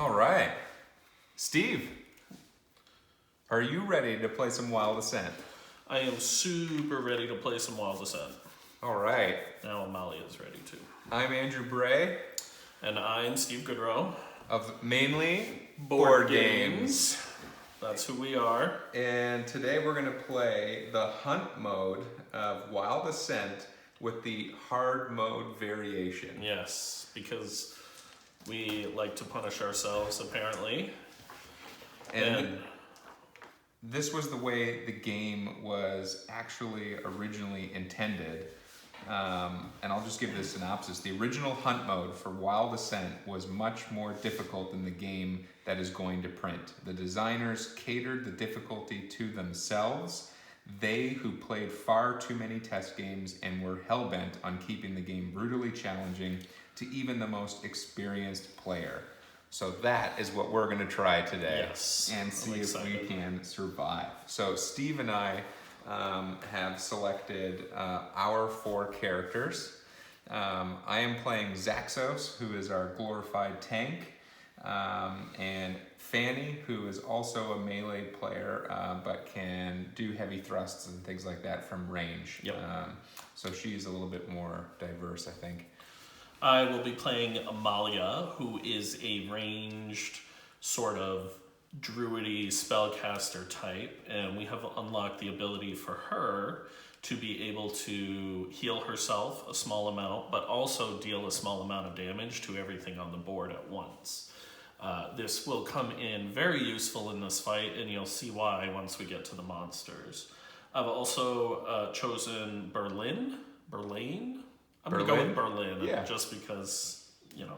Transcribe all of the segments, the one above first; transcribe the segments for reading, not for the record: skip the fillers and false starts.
All right. Steve, are you ready to play some Wild Assent? I am super ready to play some Wild Assent. All right. Now Amalia is ready too. I'm Andrew Bray And I'm Steve Goodrow. of Mainely Board Games. That's who we are. And today we're going to play the hunt mode of Wild Assent with the hard mode variation. Yes, because we like to punish ourselves apparently. And this was the way the game was actually originally intended. And I'll just give this synopsis. The original hunt mode for Wild Assent was much more difficult than the game that is going to print. The designers catered the difficulty to themselves. They who played far too many test games and were hell-bent on keeping the game brutally challenging to even the most experienced player. So that is what we're going to try today. Yes, and see if we can survive. So Steve and I have selected our 4 characters. I am playing Zaxos, who is our glorified tank, and Fanny, who is also a melee player, but can do heavy thrusts and things like that from range. Yep. So she's a little bit more diverse, I think. I will be playing Amalia, who is a ranged sort of druidy spellcaster type, and we have unlocked the ability for her to be able to heal herself a small amount, but also deal a small amount of damage to everything on the board at once. This will come in very useful in this fight, and you'll see why once we get to the monsters. I've also chosen Berlin. I'm going to go with Berlin, yeah. Just because,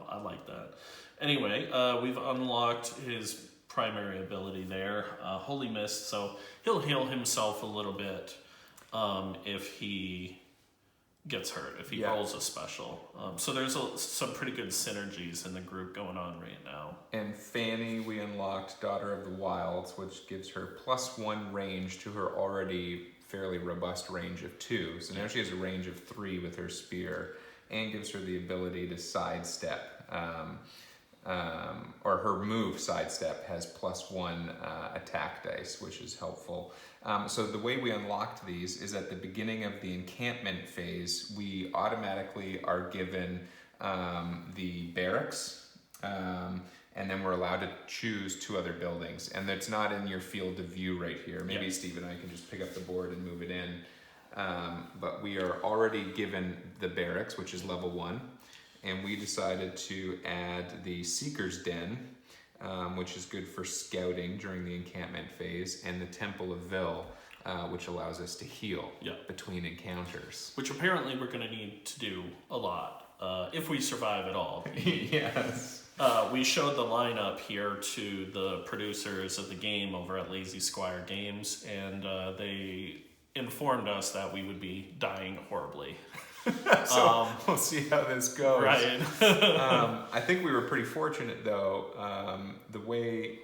I like that. Anyway, we've unlocked his primary ability there, Holy Mist, so he'll heal himself a little bit if he gets hurt, if he rolls a special. So there's some pretty good synergies in the group going on right now. And Fanny, we unlocked Daughter of the Wilds, which gives her +1 range to her already fairly robust range of 2. So now she has a range of 3 with her spear, and gives her the ability to sidestep. Or her move sidestep has +1 attack dice, which is helpful. So the way we unlocked these is at the beginning of the encampment phase, we automatically are given the barracks, and then we're allowed to choose 2 other buildings. And it's not in your field of view right here. Maybe Steve and I can just pick up the board and move it in. But we are already given the barracks, which is level 1. And we decided to add the Seeker's Den, which is good for scouting during the encampment phase, and the Temple of Vil, which allows us to heal between encounters. Which apparently we're going to need to do a lot, if we survive at all. Yes. We showed the lineup here to the producers of the game over at Lazy Squire Games, and they informed us that we would be dying horribly. So we'll see how this goes. Right. I think we were pretty fortunate though. The way,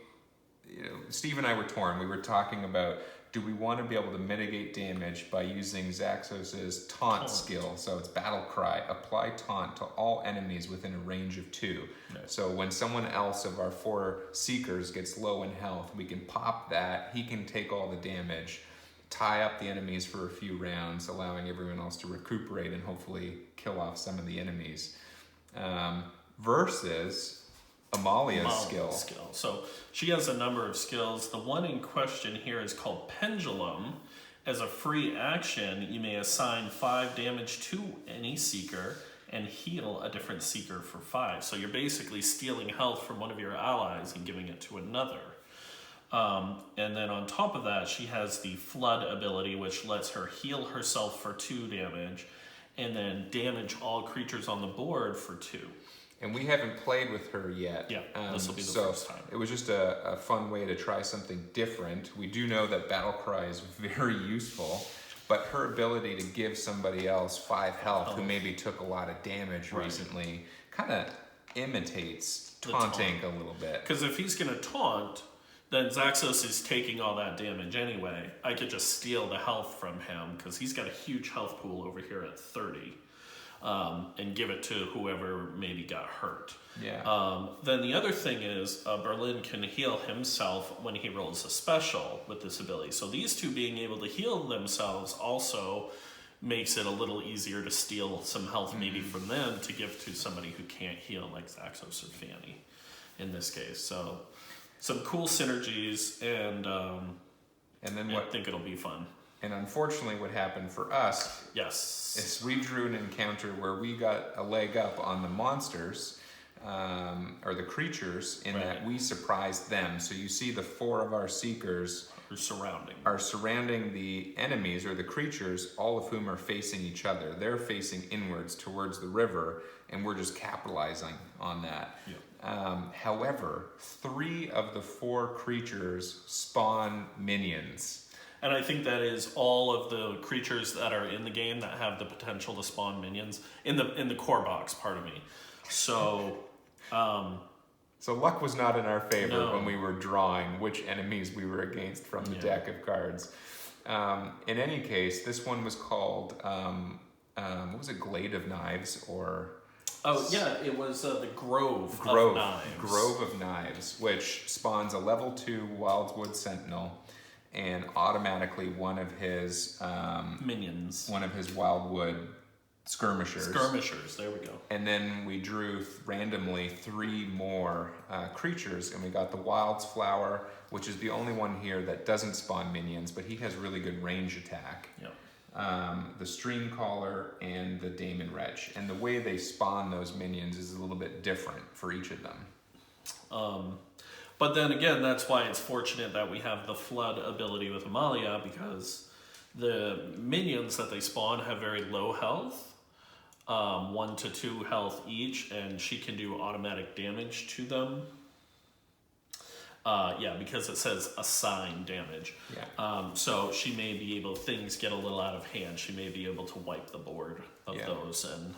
Steve and I were torn. We were talking about, do we want to be able to mitigate damage by using Zaxos' taunt skill? So it's Battle Cry. Apply taunt to all enemies within a range of 2. Nice. So when someone else of our 4 seekers gets low in health, we can pop that. He can take all the damage, tie up the enemies for a few rounds, allowing everyone else to recuperate and hopefully kill off some of the enemies. Versus Amalia's skill. So she has a number of skills. The one in question here is called Pendulum. As a free action, you may assign 5 damage to any seeker and heal a different seeker for 5. So you're basically stealing health from one of your allies and giving it to another. And then on top of that, she has the Flood ability, which lets her heal herself for 2 damage, and then damage all creatures on the board for 2. And we haven't played with her yet. Yeah, this will be the first time. It was just a fun way to try something different. We do know that Battle Cry is very useful, but her ability to give somebody else 5 health who maybe took a lot of damage recently kind of imitates taunting a little bit. Because if he's going to taunt, then Zaxos is taking all that damage anyway. I could just steal the health from him because he's got a huge health pool over here at 30. and give it to whoever maybe got hurt. Yeah. Then the other thing is Berlin can heal himself when he rolls a special with this ability. So these two being able to heal themselves also makes it a little easier to steal some health maybe from them to give to somebody who can't heal, like Zaxos or Fanny in this case. So some cool synergies, and then I think it'll be fun. And unfortunately, what happened for us Yes. is we drew an encounter where we got a leg up on the monsters, or the creatures, in that we surprised them. So you see the 4 of our seekers are surrounding the enemies or the creatures, all of whom are facing each other. They're facing inwards towards the river, and we're just capitalizing on that. Yeah. However, 3 of the 4 creatures spawn minions. And I think that is all of the creatures that are in the game that have the potential to spawn minions in the core box, pardon me. So So luck was not in our favor No. when we were drawing which enemies we were against from the deck of cards. In any case, this one was called, what was it, Glade of Knives, or... Oh, yeah, it was the Grove of Knives. Grove of Knives, which spawns a level 2 Wildwood Sentinel, and automatically one of his... minions. One of his Wildwood Skirmishers. There we go. And then we drew randomly 3 more creatures, and we got the Wild's Flower, which is the only one here that doesn't spawn minions, but he has really good range attack. Yep. The Stream Caller and the Daemon Wretch. And the way they spawn those minions is a little bit different for each of them. But then again, that's why it's fortunate that we have the Flood ability with Amalia, because the minions that they spawn have very low health. 1 to 2 health each, and she can do automatic damage to them. Because it says assign damage. Yeah. So she may be able, things get a little out of hand, she may be able to wipe the board of those and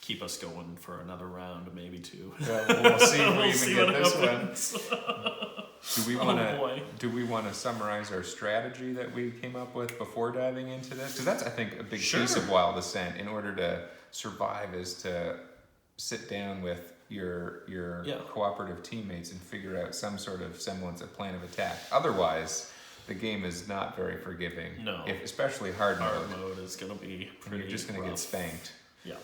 keep us going for another round, maybe 2. We'll see if we even see get what this happens. one. Do we want to summarize our strategy that we came up with before diving into this? Because that's, I think, a big piece of Wild Assent. In order to survive is to sit down with your cooperative teammates and figure out some sort of semblance of plan of attack. Otherwise, the game is not very forgiving. No. Especially hard mode. Hard mode is going to be pretty You're just going to get spanked. Yeah.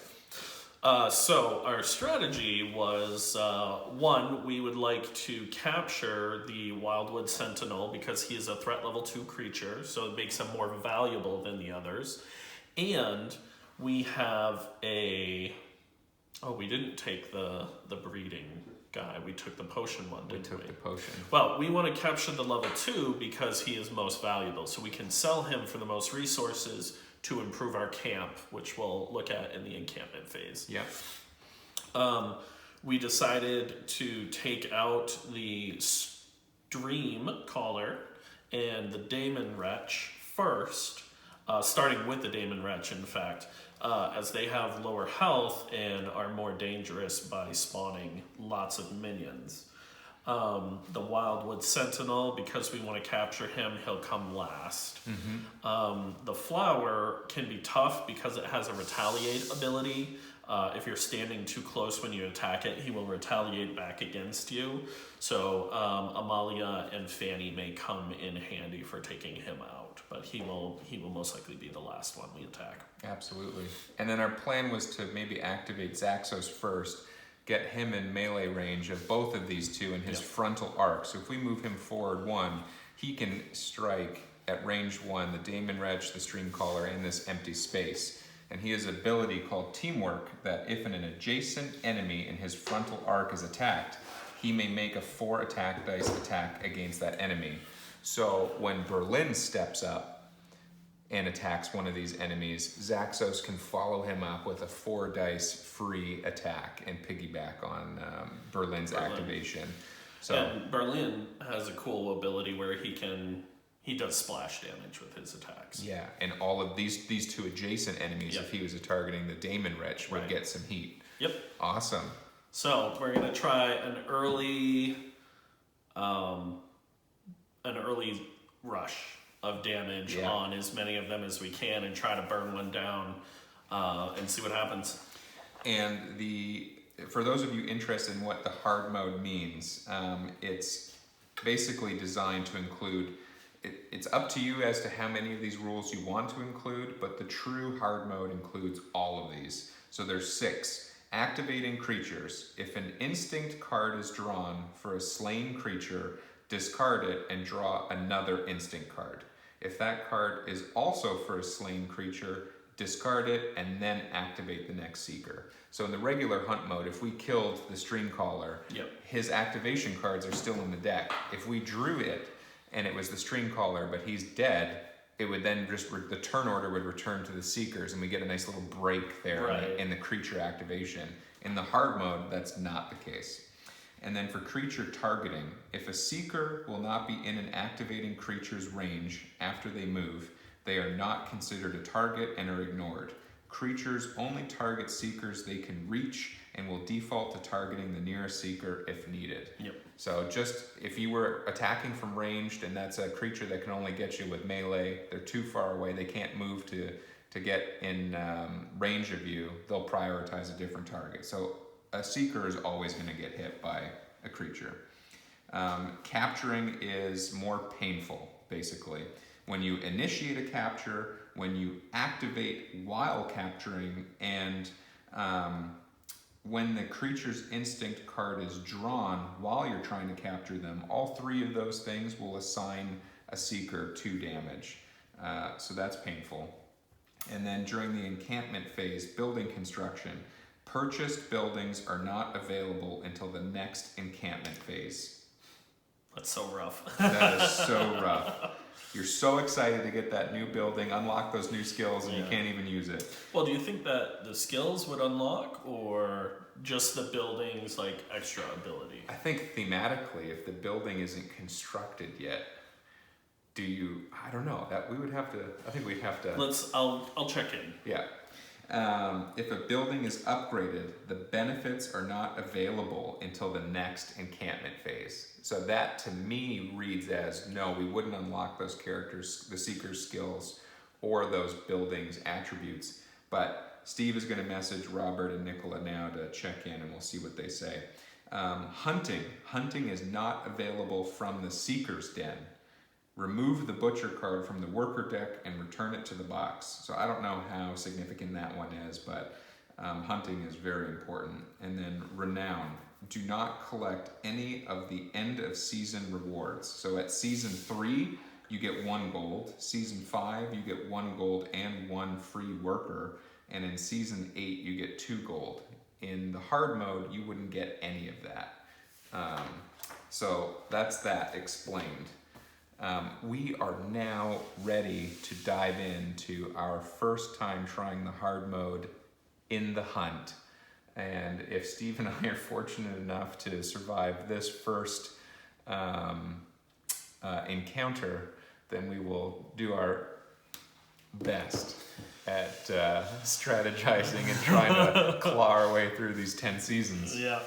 So our strategy was, 1, we would like to capture the Wildwood Sentinel because he is a threat level 2 creature, so it makes him more valuable than the others. And we have we didn't take the breeding guy, we took the potion one, didn't we? We took the potion. Well, we want to capture the level 2 because he is most valuable, so we can sell him for the most resources to improve our camp, which we'll look at in the encampment phase. Yeah. We decided to take out the Stream Caller and the Daemon Wretch first, starting with the Daemon Wretch, in fact, as they have lower health and are more dangerous by spawning lots of minions. The Wildwood Sentinel, because we want to capture him, he'll come last. The Flower can be tough because it has a retaliate ability. If you're standing too close when you attack it, he will retaliate back against you. So Amalia and Fanny may come in handy for taking him out, but he will most likely be the last one we attack. Absolutely. And then our plan was to maybe activate Zaxos first, get him in melee range of both of these two in his frontal arc. So if we move him forward 1, he can strike at range 1 the Daemon Wretch, the Stream Caller, and this empty space. And he has an ability called Teamwork that if an adjacent enemy in his frontal arc is attacked, he may make a 4 attack dice attack against that enemy. So when Berlin steps up and attacks one of these enemies, Zaxos can follow him up with a 4 dice free attack and piggyback on Berlin's activation. So and Berlin has a cool ability where he does splash damage with his attacks. Yeah, and all of these 2 adjacent enemies, if he was targeting the Daemon Wretch, would get some heat. Yep. Awesome. So we're gonna try an early rush of damage on as many of them as we can and try to burn one down and see what happens. And for those of you interested in what the hard mode means, it's basically designed to include, it's up to you as to how many of these rules you want to include, but the true hard mode includes all of these. So there's 6. Activating creatures. If an instinct card is drawn for a slain creature, discard it and draw another instinct card. If that card is also for a slain creature, discard it and then activate the next seeker. So in the regular hunt mode, if we killed the Streamcaller, his activation cards are still in the deck. If we drew it and it was the Streamcaller but he's dead, it would then just, the turn order would return to the seekers and we get a nice little break there in the creature activation. In the hard mode, that's not the case. And then for creature targeting, if a seeker will not be in an activating creature's range after they move, they are not considered a target and are ignored. Creatures only target seekers they can reach and will default to targeting the nearest seeker if needed. So just if you were attacking from ranged and that's a creature that can only get you with melee, they're too far away, they can't move to get in range of you, they'll prioritize a different target. So a seeker is always going to get hit by a creature. Capturing is more painful, basically. When you initiate a capture, when you activate while capturing, and when the creature's instinct card is drawn while you're trying to capture them, all 3 of those things will assign a seeker 2 damage. So that's painful. And then during the encampment phase, building construction, purchased buildings are not available until the next encampment phase. That's so rough. That is so rough. You're so excited to get that new building, unlock those new skills, and you can't even use it. Well, do you think that the skills would unlock, or just the building's like extra ability? I think thematically, if the building isn't constructed yet, I don't know, that we would have to, I think we'd have to. I'll check in. Yeah. If a building is upgraded, the benefits are not available until the next encampment phase. So that to me reads as, no, we wouldn't unlock those characters, the Seeker's skills, or those buildings' attributes. But Steve is going to message Robert and Nicola now to check in, and we'll see what they say. Hunting is not available from the Seeker's Den. Remove the Butcher card from the Worker deck and return it to the box. So I don't know how significant that one is, but hunting is very important. And then Renown. Do not collect any of the end of season rewards. So at season 3, you get 1 gold. Season 5, you get 1 gold and 1 free worker. And in season 8, you get 2 gold. In the hard mode, you wouldn't get any of that. So that's that explained. We are now ready to dive into our first time trying the hard mode in the hunt. And if Steve and I are fortunate enough to survive this first encounter, then we will do our best at strategizing and trying to claw our way through these 10 seasons. Yeah.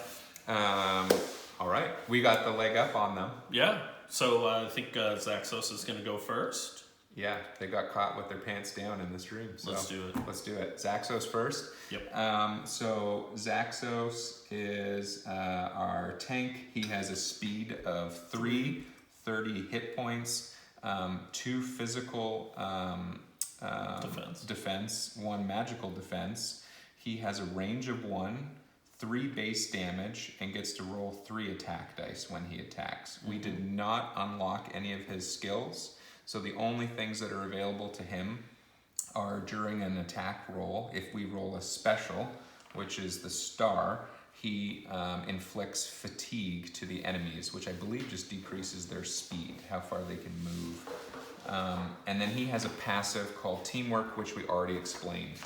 All right, we got the leg up on them. Yeah. So I think Zaxos is going to go first. Yeah, they got caught with their pants down in the stream. So let's do it. Let's do it. Zaxos first. Yep. So Zaxos is our tank. He has a speed of 3, 30 hit points, 2 physical defense, 1 magical defense. He has a range of 1, 3 base damage, and gets to roll 3 attack dice when he attacks. We did not unlock any of his skills, so the only things that are available to him are during an attack roll. If we roll a special, which is the star, he inflicts fatigue to the enemies, which I believe just decreases their speed, how far they can move. And then he has a passive called Teamwork, which we already explained.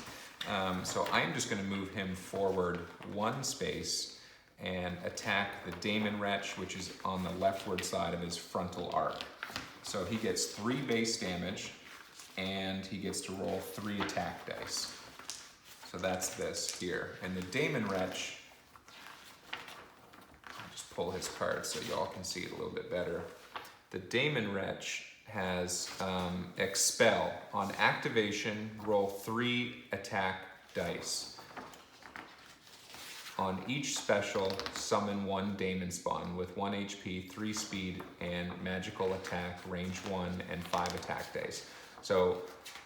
So I'm just going to move him forward 1 space and attack the Daemon Wretch, which is on the leftward side of his frontal arc. So he gets 3 base damage, and he gets to roll 3 attack dice. So that's this here. And the Daemon Wretch, I'll just pull his card so y'all can see it a little bit better. The Daemon Wretch has Expel. On activation, roll 3 attack dice. On each special, summon 1 Daemon Spawn with 1 HP, 3 speed, and magical attack, range 1, and 5 attack dice. So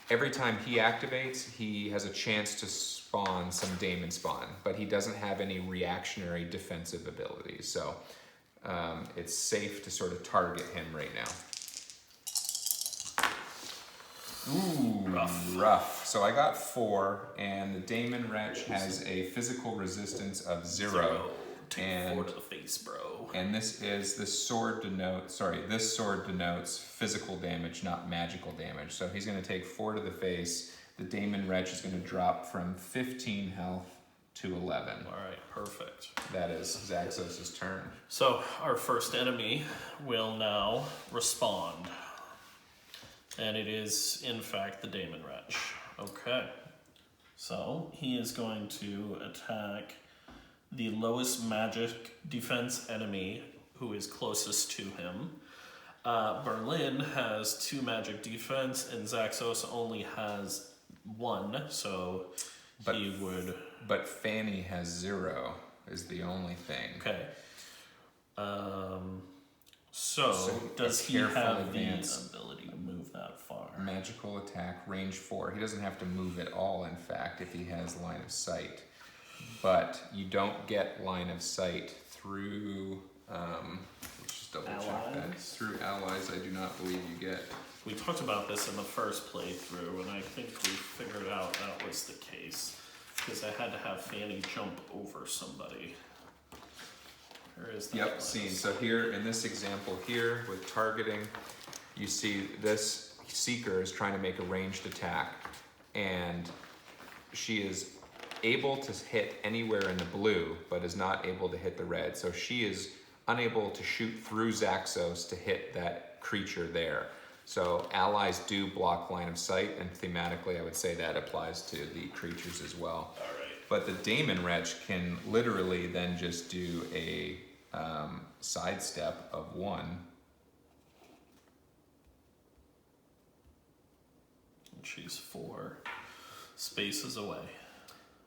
every time he activates, he has a chance to spawn some Daemon Spawn, but he doesn't have any reactionary defensive abilities. So it's safe to sort of target him right now. Ooh, rough. So I got 4, and the Daemon Wretch has a physical resistance of 0. Take 4 to the face, bro. And this sword denotes physical damage, not magical damage. So he's going to take 4 to the face. The Daemon Wretch is going to drop from 15 health to 11. All right, perfect. That is Zaxos' turn. So our first enemy will now respond. And it is, in fact, the Daemon Wretch. Okay. So he is going to attack the lowest magic defense enemy who is closest to him. Berlin has 2 magic defense, and Zaxos only has 1, so he would... But Fanny has 0 is the only thing. Okay. So does he have the ability to move that far? Magical attack, range 4. He doesn't have to move at all, in fact, if he has line of sight. But you don't get line of sight through, let's just double check that. Through allies, I do not believe you get. We talked about this in the first playthrough, and I think we figured out that was the case. Because I had to have Fanny jump over somebody. Where is that? Yep, seen. So here, in this example here, with targeting, you see this Seeker is trying to make a ranged attack, and she is able to hit anywhere in the blue, but is not able to hit the red. So she is unable to shoot through Zaxos to hit that creature there. So allies do block line of sight, and thematically I would say that applies to the creatures as well. All right. But the Daemon Wretch can literally then just do a sidestep of 1. And she's 4 spaces away.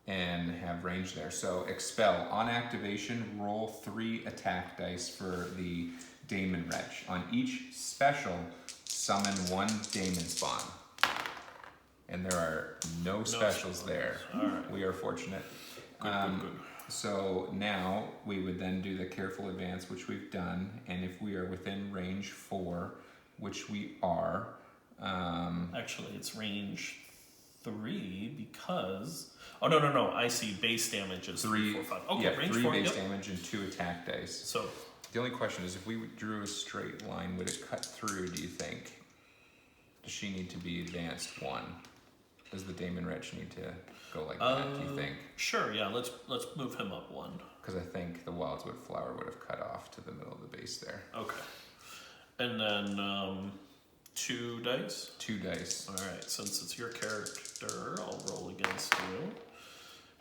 And have range there. So expel. On activation, roll 3 attack dice for the Daemon Wretch. On each special, summon 1 Daemon Spawn. And there are no specials there. All right. We are fortunate. Good. So now we would then do the careful advance, which we've done. And if we are within range 4, which we are. Actually, it's range 3 because... Oh, no. I see base damage is 3, 4, 5. Okay, yeah, range 3 4, base yep. damage and 2 attack dice. So the only question is, if we drew a straight line, would it cut through, do you think? Does she need to be advanced 1? Does the Daemon Wretch need to go like that, do you think? Sure, yeah, let's move him up 1. Because I think the Wildwood Flower would have cut off to the middle of the base there. Okay. And then 2 dice? 2 dice. Alright, since it's your character, I'll roll against you.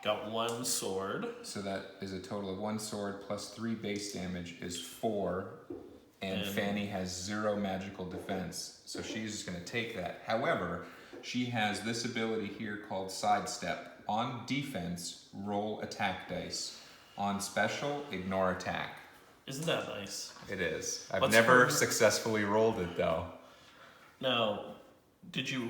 Got 1 sword. So that is a total of 1 sword plus 3 base damage is 4. And Fanny has 0 magical defense. So she's just going to take that. However, she has this ability here called Sidestep. On defense, roll attack dice. On special, ignore attack. Isn't that nice? It is. I've never successfully rolled it though. Now, did you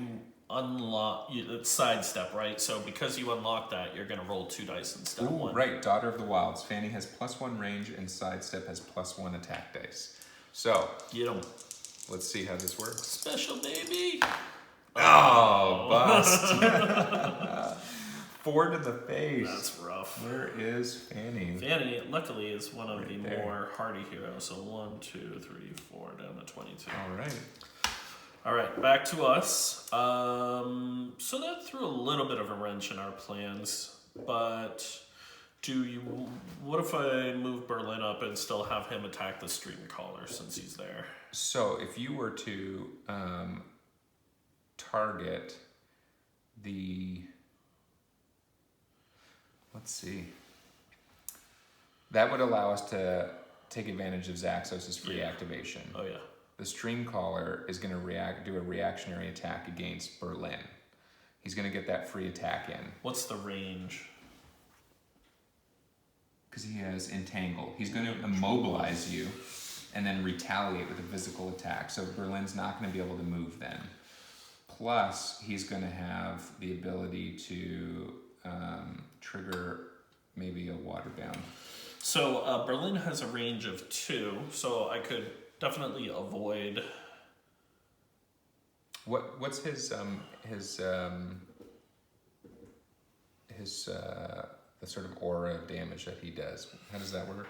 unlock... It's sidestep, right? So because you unlock that, you're going to roll 2 dice instead of 1. Right. Daughter of the Wilds. Fanny has +1 range and Sidestep has +1 attack dice. So, Get 'em. let's see how this works. Special baby! Oh, bust. 4 to the face. That's rough. Where is Fanny? Fanny, luckily, is one of the there. more hardy heroes. So 1, 2, 3, 4, down to 22. All right. All right, back to us. So that threw a little bit of a wrench in our plans, but what if I move Berlin up and still have him attack the stream caller since he's there? So if you were to target the, let's see, that would allow us to take advantage of Zaxos' free activation. Oh yeah. The stream caller is going to do a reactionary attack against Berlin. He's going to get that free attack in. What's the range? Because he has Entangle. He's going to immobilize you and then retaliate with a physical attack. So Berlin's not going to be able to move then. Plus, he's going to have the ability to trigger maybe a waterbound. So Berlin has a range of 2, so I could definitely avoid. What's his the sort of aura of damage that he does? How does that work?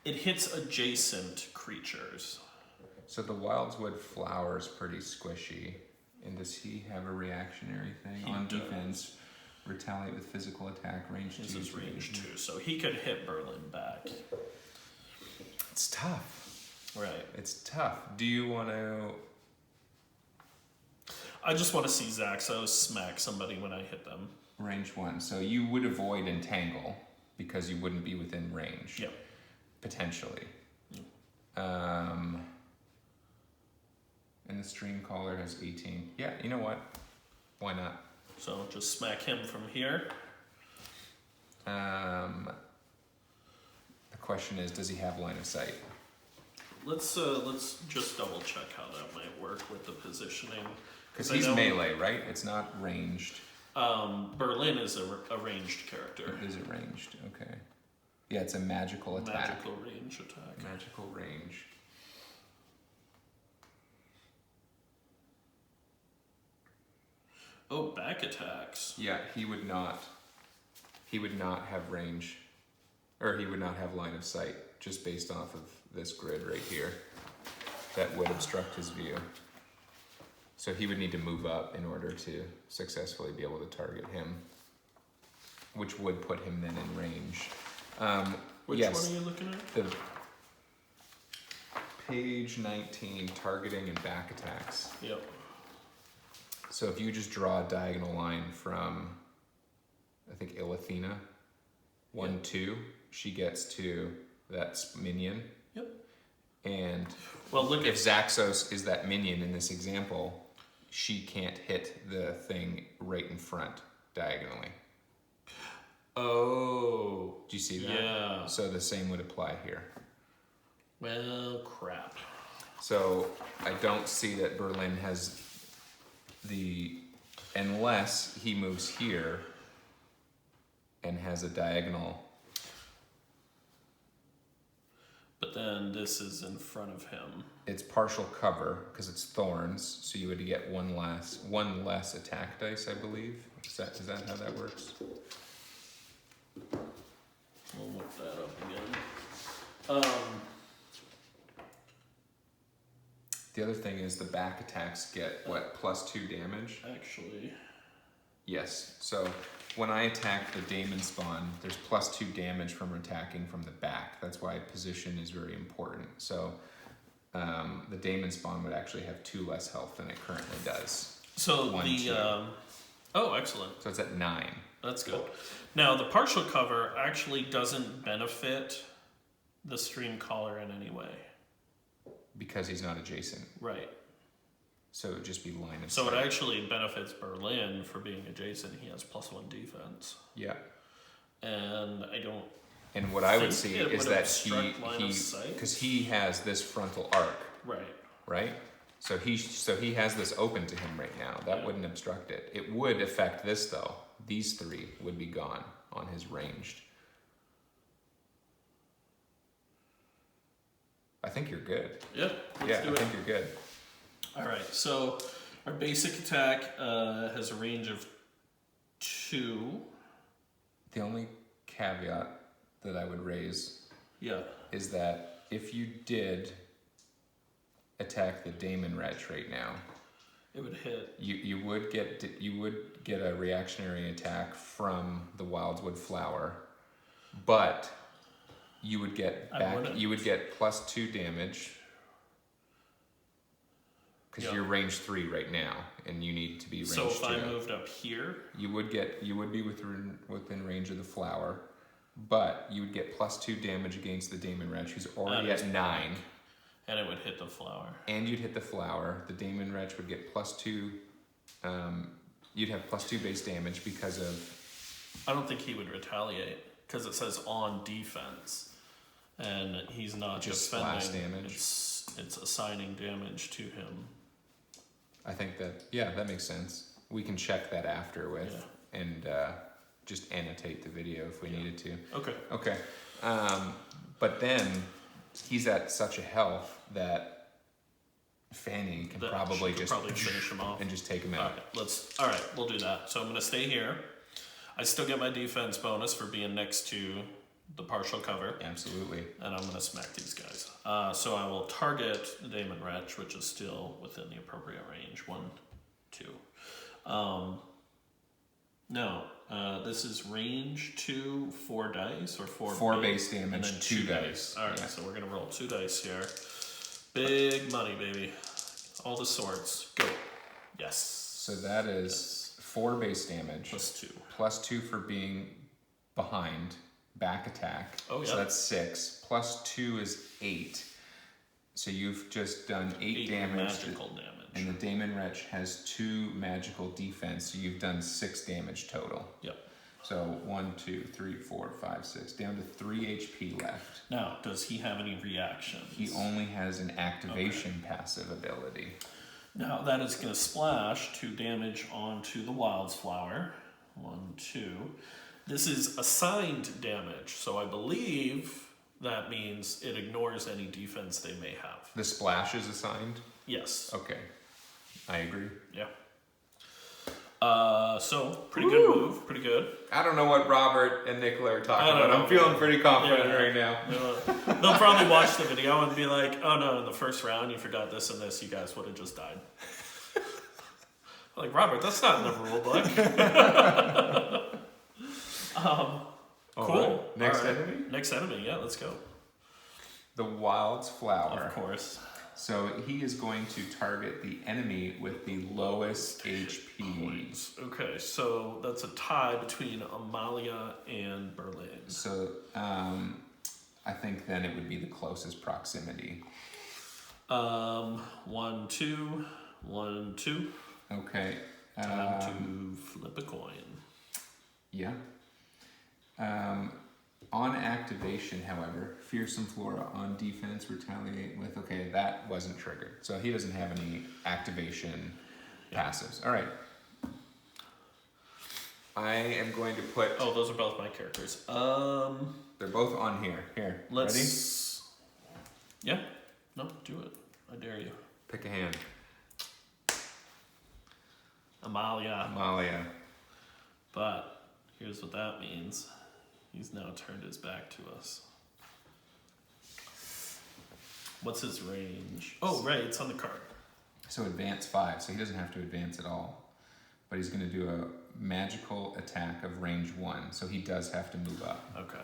It hits adjacent creatures. So the Wildwood Flower is pretty squishy. And does he have a reactionary thing? He On does. defense, retaliate with physical attack, range 2. This is range 2, so he could hit Berlin back. It's tough. Right. It's tough. Do you want to... I just want to see Zaxos smack somebody when I hit them. Range 1. So you would avoid Entangle because you wouldn't be within range. Yep. Potentially. And the Stream Caller has 18. Yeah, you know what? Why not? So just smack him from here. The question is, does he have line of sight? Let's just double check how that might work with the positioning. Because he's melee, right? It's not ranged. Berlin is a ranged character. Is it ranged? Okay. Yeah, it's a magical attack. Magical range attack. Magical range. Oh, back attacks. Yeah, he would not have range, or he would not have line of sight, just based off of this grid right here. That would obstruct his view. So he would need to move up in order to successfully be able to target him, which would put him then in range. Which yes, one are you looking at? the page 19, targeting and back attacks. Yep. So if you just draw a diagonal line from, I think, Ilathena, 1, 2, she gets to that minion. Yep. And well, look if Zaxos is that minion in this example, she can't hit the thing right in front diagonally. Oh. Do you see that? Yeah. So the same would apply here. Well, crap. So I don't see that Berlin has unless he moves here and has a diagonal. But then this is in front of him. It's partial cover because it's thorns, so you would get one less attack dice, I believe. Is that how that works? We'll look that up again. The other thing is the back attacks get, what, +2 damage? Actually. Yes, so when I attack the Daemon Spawn, there's +2 damage from attacking from the back. That's why position is very important. So the Daemon Spawn would actually have 2 less health than it currently does. So 1, 2. Oh, excellent. So it's at 9. That's good. Now, the partial cover actually doesn't benefit the Stream Caller in any way. Because he's not adjacent. Right. So it would just be line of So sight. it actually benefits Berlin for being adjacent. He has +1 defense. Yeah. And I don't... And what I would think see it is would that obstruct line of sight. because he has this frontal arc, Right. right? So he has this open to him right now. That Yeah. wouldn't obstruct it. It would affect this though. These 3 would be gone on his ranged. I think you're good. Yep. I Let's do it. think you're good. All right. So our basic attack has a range of 2. The only caveat that I would raise Yeah. is that if you did attack the Daemon Wretch right now, It would hit. you would get a reactionary attack from the Wildwood Flower, but you would get +2 damage because Yeah. you're range 3 right now, and you need to be range 2. So if I moved up here, you would be within range of the flower, but you would get +2 damage against the Daemon Wretch, who's already at 9. and it would hit the flower. And you'd hit the flower. The Daemon Wretch would get +2 you'd have +2 base damage because of. I don't think he would retaliate because it says on defense, and he's not Just defending. splash damage. It's assigning damage to him. I think that makes sense. We can check that after with and just annotate the video if we needed to. Okay. Okay. But then he's at such a health that Fanny can probably finish him off and just take him out. All right, we'll do that. So I'm gonna stay here. I still get my defense bonus for being next to the partial cover. Absolutely. And I'm gonna smack these guys. So I will target the Daemon Wretch, which is still within the appropriate range. 1, 2. No, this is range 2, 4 dice, or 4 base damage, and then 2 dice. All right, so we're gonna roll 2 dice here. Big money, baby. All the swords. Go. Yes. So that is 4 base damage. +2. +2 for being behind. Back attack. Oh, yeah. So that's 6. +2 is 8. So you've just done 8 damage. Magical damage. And the Daemon Wretch has 2 magical defense, so you've done 6 damage total. Yep. So 1, 2, 3, 4, 5, 6, down to 3 HP left. Now, does he have any reactions? He only has an activation passive ability. Now that is going to splash 2 damage onto the Wildflower. 1, 2. This is assigned damage, so I believe that means it ignores any defense they may have. The splash is assigned? Yes. Okay. I agree. Yeah. So pretty good move. Pretty good. I don't know what Robert and Nicola are talking about. I'm feeling pretty confident right now. They'll probably watch the video and be like, "Oh no, in the first round you forgot this and this. You guys would have just died." Like, Robert, that's not in the rule book. Cool. Right. Next enemy? Next enemy, yeah, let's go. The Wildflower. Of course. So he is going to target the enemy with the lowest HP. Points. Okay, so that's a tie between Amalia and Berlin. So I think then it would be the closest proximity. 1, 2, 1, 2. Okay. Time to flip a coin. Yeah. On activation, however, Fearsome Flora on defense, retaliate with, okay, that wasn't triggered. So he doesn't have any activation passives. All right. I am going to put... Oh, those are both my characters. They're both on here. Here, ready? Yeah. No, do it. I dare you. Pick a hand. Amalia. But here's what that means. He's now turned his back to us. What's his range? Oh, right, it's on the card. So advance 5, so he doesn't have to advance at all. But he's going to do a magical attack of range 1, so he does have to move up. Okay.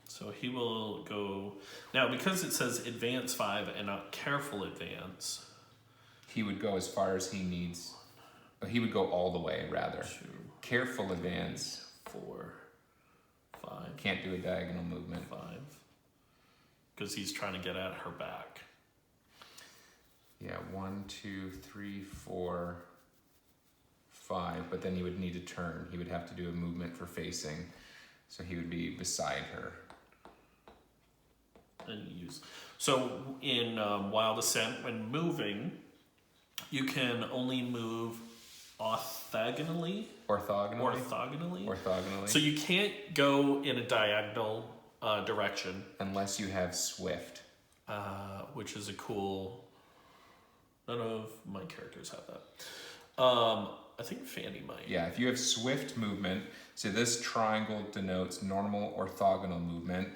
So he will go... Now, because it says advance 5 and not careful advance... He would go as far as he needs. He would go all the way, rather. 2, Careful advance. 4, 5. Can't do a diagonal movement. 5. Because he's trying to get at her back. Yeah, 1, 2, 3, 4, 5. But then he would need to turn. He would have to do a movement for facing. So he would be beside her. And use. So in Wild Assent, when moving, you can only move orthogonally. So you can't go in a diagonal direction. Unless you have Swift. Which is a cool... None of my characters have that. I think Fanny might. Yeah, if you have Swift movement, so this triangle denotes normal orthogonal movement.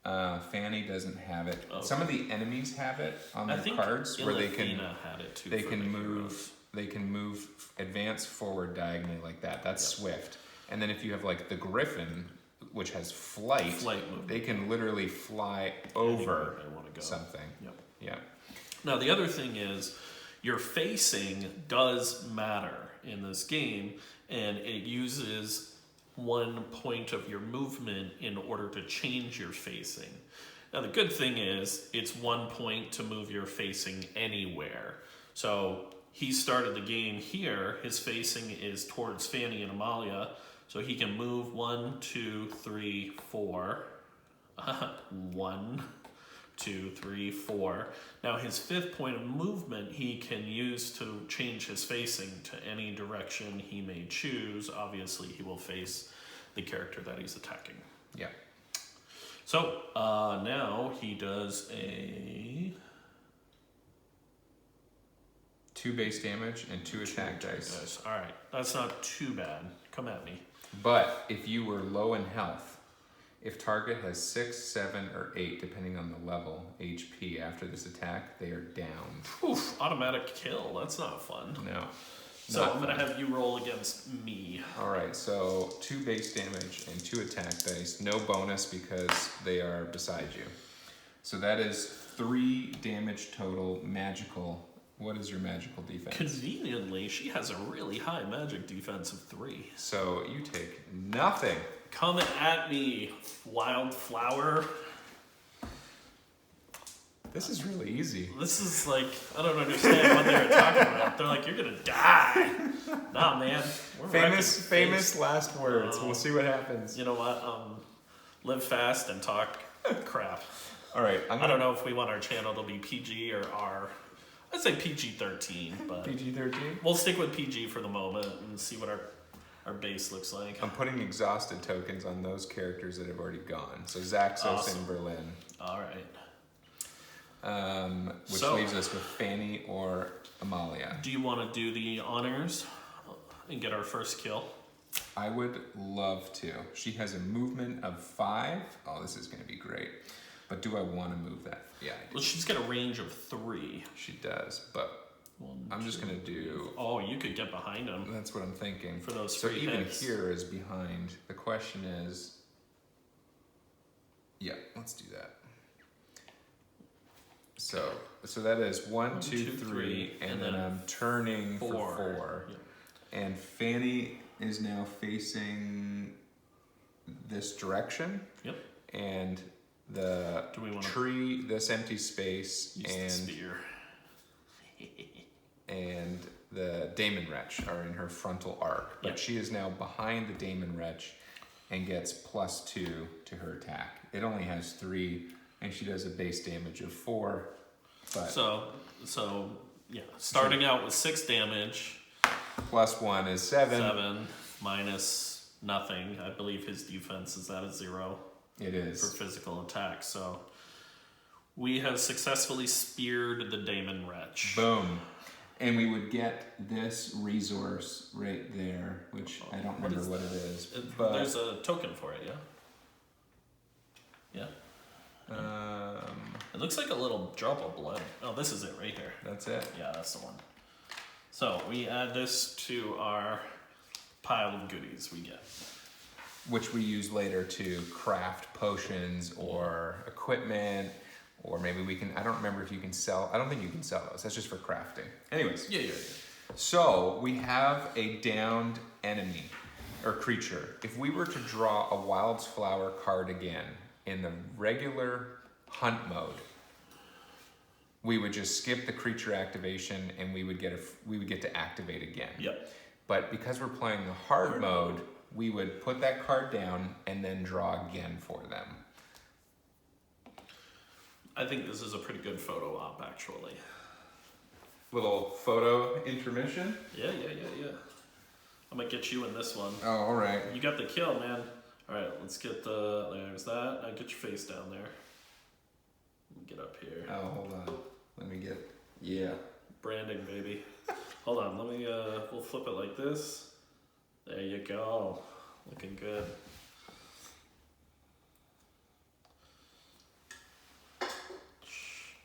Fanny doesn't have it. Okay. Some of the enemies have it on their cards where they can had it too. They can move, advance forward diagonally like that. That's Swift. And then if you have like the Griffin, which has flight movement, they can literally fly over something. Yep. Yeah. Now the other thing is, your facing does matter in this game, and it uses 1 point of your movement in order to change your facing. Now the good thing is, it's 1 point to move your facing anywhere. So he started the game here. His facing is towards Fanny and Amalia, so he can move 1, 2, 3, 4. 1, 2, 3, 4. Now his 5th point of movement he can use to change his facing to any direction he may choose. Obviously, he will face the character that he's attacking. Yeah. So now he does a 2 base damage and 2 attack dice. All right, that's not too bad. Come at me. But if you were low in health, if target has 6, 7, or 8, depending on the level, HP after this attack, they are downed. Oof, automatic kill. That's not fun. No. So not I'm going to fun. have you roll against me. All right, so 2 base damage and 2 attack dice. No bonus because they are beside you. So that is 3 damage total magical. What is your magical defense? Conveniently, she has a really high magic defense of 3. So you take nothing. Come at me, wildflower. This is really easy. This is like, I don't understand what they were talking about. They're like, you're gonna die. Nah, man. We're Famous last words. We'll see what happens. You know what? Live fast and talk crap. All right. I don't know if we want our channel to be PG or R. I'd say PG-13, but PG-13? we'll stick with PG for the moment and see what our base looks like. I'm putting exhausted tokens on those characters that have already gone. So Zaxos Awesome. and Berlin. All right. Which So- leaves us with Fanny or Amalia. Do you want to do the honors and get our first kill? I would love to. She has a movement of 5. Oh, this is going to be great. But do I want to move that? Yeah, I do. Well, she's got a range of 3. She does, but One, I'm just two, going to do... Oh, you could get behind him. That's what I'm thinking. For those so free even hits. here is behind. The question is... Yeah, let's do that. So that is 1, 2, 3, and then I'm turning for 4. Yep. And Fanny is now facing this direction. Yep. And the Do we wanna tree, this empty space, use the and spear? and the Daemon Wretch are in her frontal arc. But Yep. she is now behind the Daemon Wretch and gets +2 to her attack. It only has 3, and she does a base damage of 4. But So yeah, starting out with 6 damage, +1 is 7. 7 minus nothing. I believe his defense is at a 0 It for is. physical attack. So we have successfully speared the Daemon Wretch. Boom. And we would get this resource right there, which I don't What remember is what it that? is. But There's a token for it, yeah? Yeah. It looks like a little drop of blood. Oh, this is it right here. that's it. Yeah, that's the one. So we add this to our pile of goodies we get. Which we use later to craft potions or equipment, or maybe we can, I don't remember if you can sell, I don't think you can sell those. That's just for crafting. Anyways, Yeah. so we have a downed enemy or creature. If we were to draw a Wildflower card again in the regular hunt mode, we would just skip the creature activation and we would get to activate again. Yep. But because we're playing the hard mode, we would put that card down and then draw again for them. I think this is a pretty good photo op, actually. Little photo intermission. Yeah. I'm gonna get you in this one. Oh, all right. You got the kill, man. All right, let's get there's that. Now get your face down there. Get up here. Oh, hold on. Let me get, yeah. Branding, baby. Hold on, let me, we'll flip it like this. There you go. Looking good.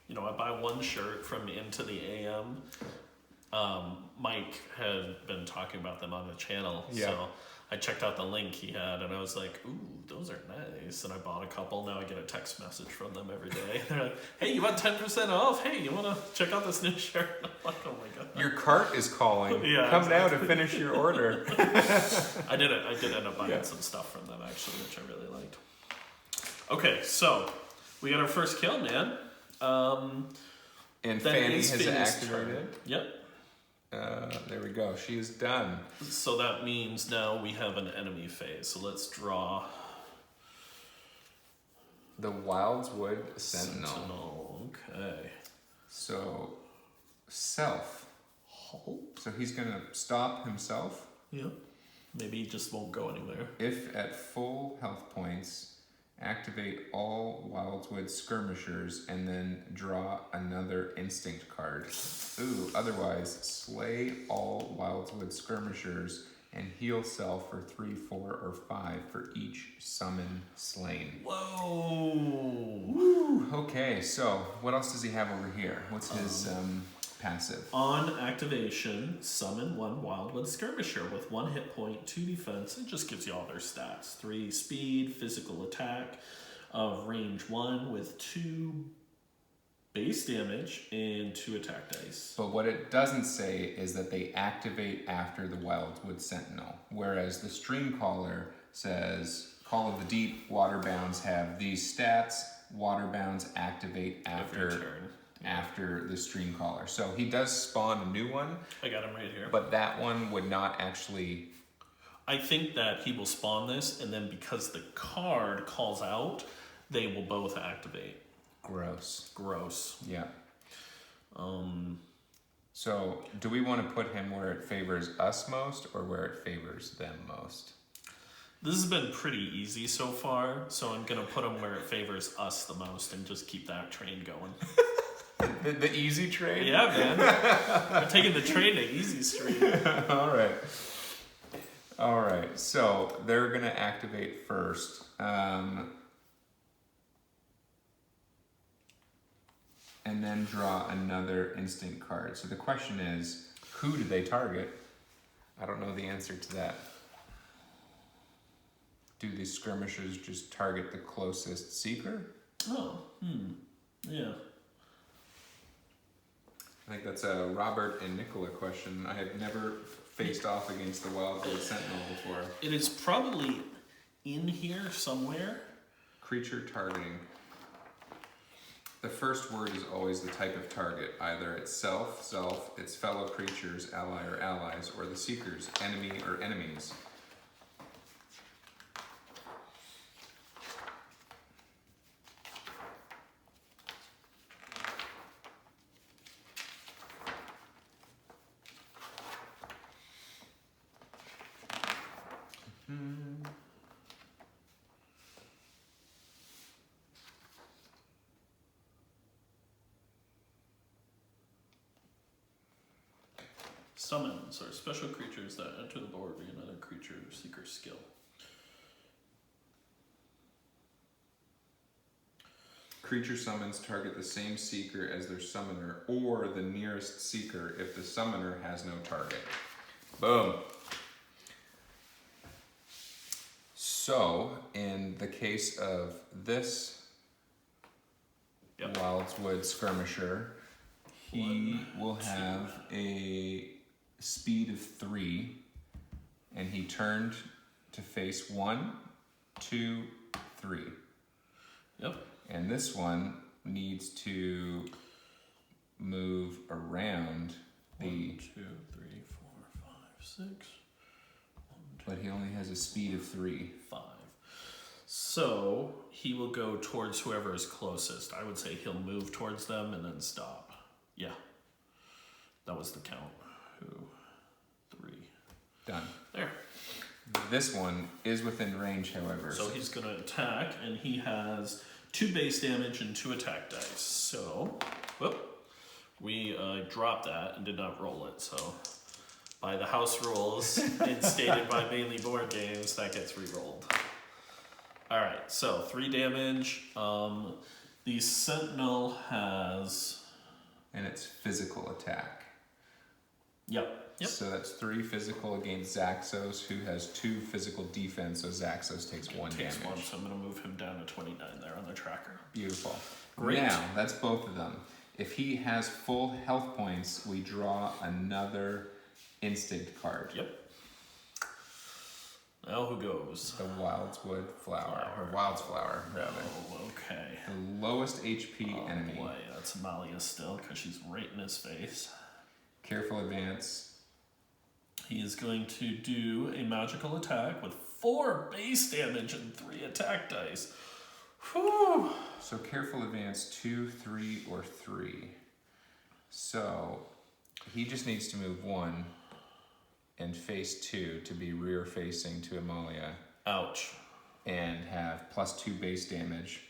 You know, I buy one shirt from Into the AM. Mike had been talking about them on the channel. Yeah. So I checked out the link he had and I was like, ooh, those are nice. And I bought a couple. Now I get a text message from them every day. They're like, hey, you want 10% off? Hey, you want to check out this new shirt? I'm like, oh my God. Your cart is calling. Yeah, Come now to exactly. finish your order. I did end up buying some stuff from them actually, which I really liked. Okay, so we got our first And kill, man. That Fanny is has Fanny's activated. turn. Yep. There we go. She is done. So that means now we have an enemy phase. So let's draw The Wildwood Sentinel. Okay. So, self. Halt. So he's going to stop himself. Yeah. Maybe he just won't go anywhere. If at full health points, activate all Wildwood skirmishers and then draw another instinct card. Ooh, otherwise, slay all Wildwood skirmishers and heal self for 3, 4, or 5 for each summon slain. Whoa! Woo! Okay, so what else does he have over here? What's his passive? On activation, summon 1 Wildwood Skirmisher with 1 hit point, 2 defense. It just gives you all their stats. 3 speed, physical attack, range 1 with 2 base damage and 2 attack dice. But what it doesn't say is that they activate after the Wildwood Sentinel, whereas the Streamcaller says, Call of the Deep, Waterbounds have these stats, Waterbounds activate Every turn. after the Streamcaller. So he does spawn a new one. I got him right here. But that one would not actually... I think that he will spawn this, and then because the card calls out, they will both activate. Gross. Yeah. So, do we want to put him where it favors us most or where it favors them most? This has been pretty easy so far, so I'm going to put him where it favors us the most and just keep that train going. The easy train? Yeah, man. I'm taking the train to Easy Street. All right. So, they're going to activate first. And then draw another instinct card. So the question is, who do they target? I don't know the answer to that. Do these skirmishers just target the closest seeker? Yeah. I think that's a Robert and Nicola question. I have never faced off against the Wildwood Sentinel before. It is probably in here somewhere. Creature targeting. The first word is always the type of target. Either it's self, its fellow creatures, ally or allies, or the seekers, enemy or enemies. Summons are special creatures that enter the board via another creature or seeker skill. Creature summons target the same seeker as their summoner or the nearest seeker if the summoner has no target. Boom. So, in the case of this Wildwood Skirmisher, he will have a speed of 3, and he turned to face 1, 2, 3. Yep. And this one needs to move around the... 1, 2, 3, 4, 5, 6. 1, 2, but he only has a speed of 3. 5. So he will go towards whoever is closest. I would say he'll move towards them and then stop. Yeah. That was the count. 2, 3. Done. There. This one is within range, however. So he's going to attack, and he has 2 base damage and 2 attack dice. So, we dropped that and did not roll it. So, by the house rules instated by Mainely board games, that gets re-rolled. All right. So 3 damage. The Sentinel has, and it's physical attack. Yep. So that's 3 physical against Zaxos, who has 2 physical defense, so Zaxos takes 1 damage. Takes 1, so I'm going to move him down to 29 there on the tracker. Beautiful. Great. Now, that's both of them. If he has full health points, we draw another instinct card. Yep. Now who goes? The Wildwood Flower, or Wild's Flower, rather. Oh, okay. The lowest HP enemy. Boy, that's Amalia still, because she's right in his face. Careful advance. He is going to do a magical attack with 4 base damage and 3 attack dice. Whew. So careful advance 2, 3, or 3. So he just needs to move 1 and face 2 to be rear facing to Amalia. Ouch. And have +2 base damage.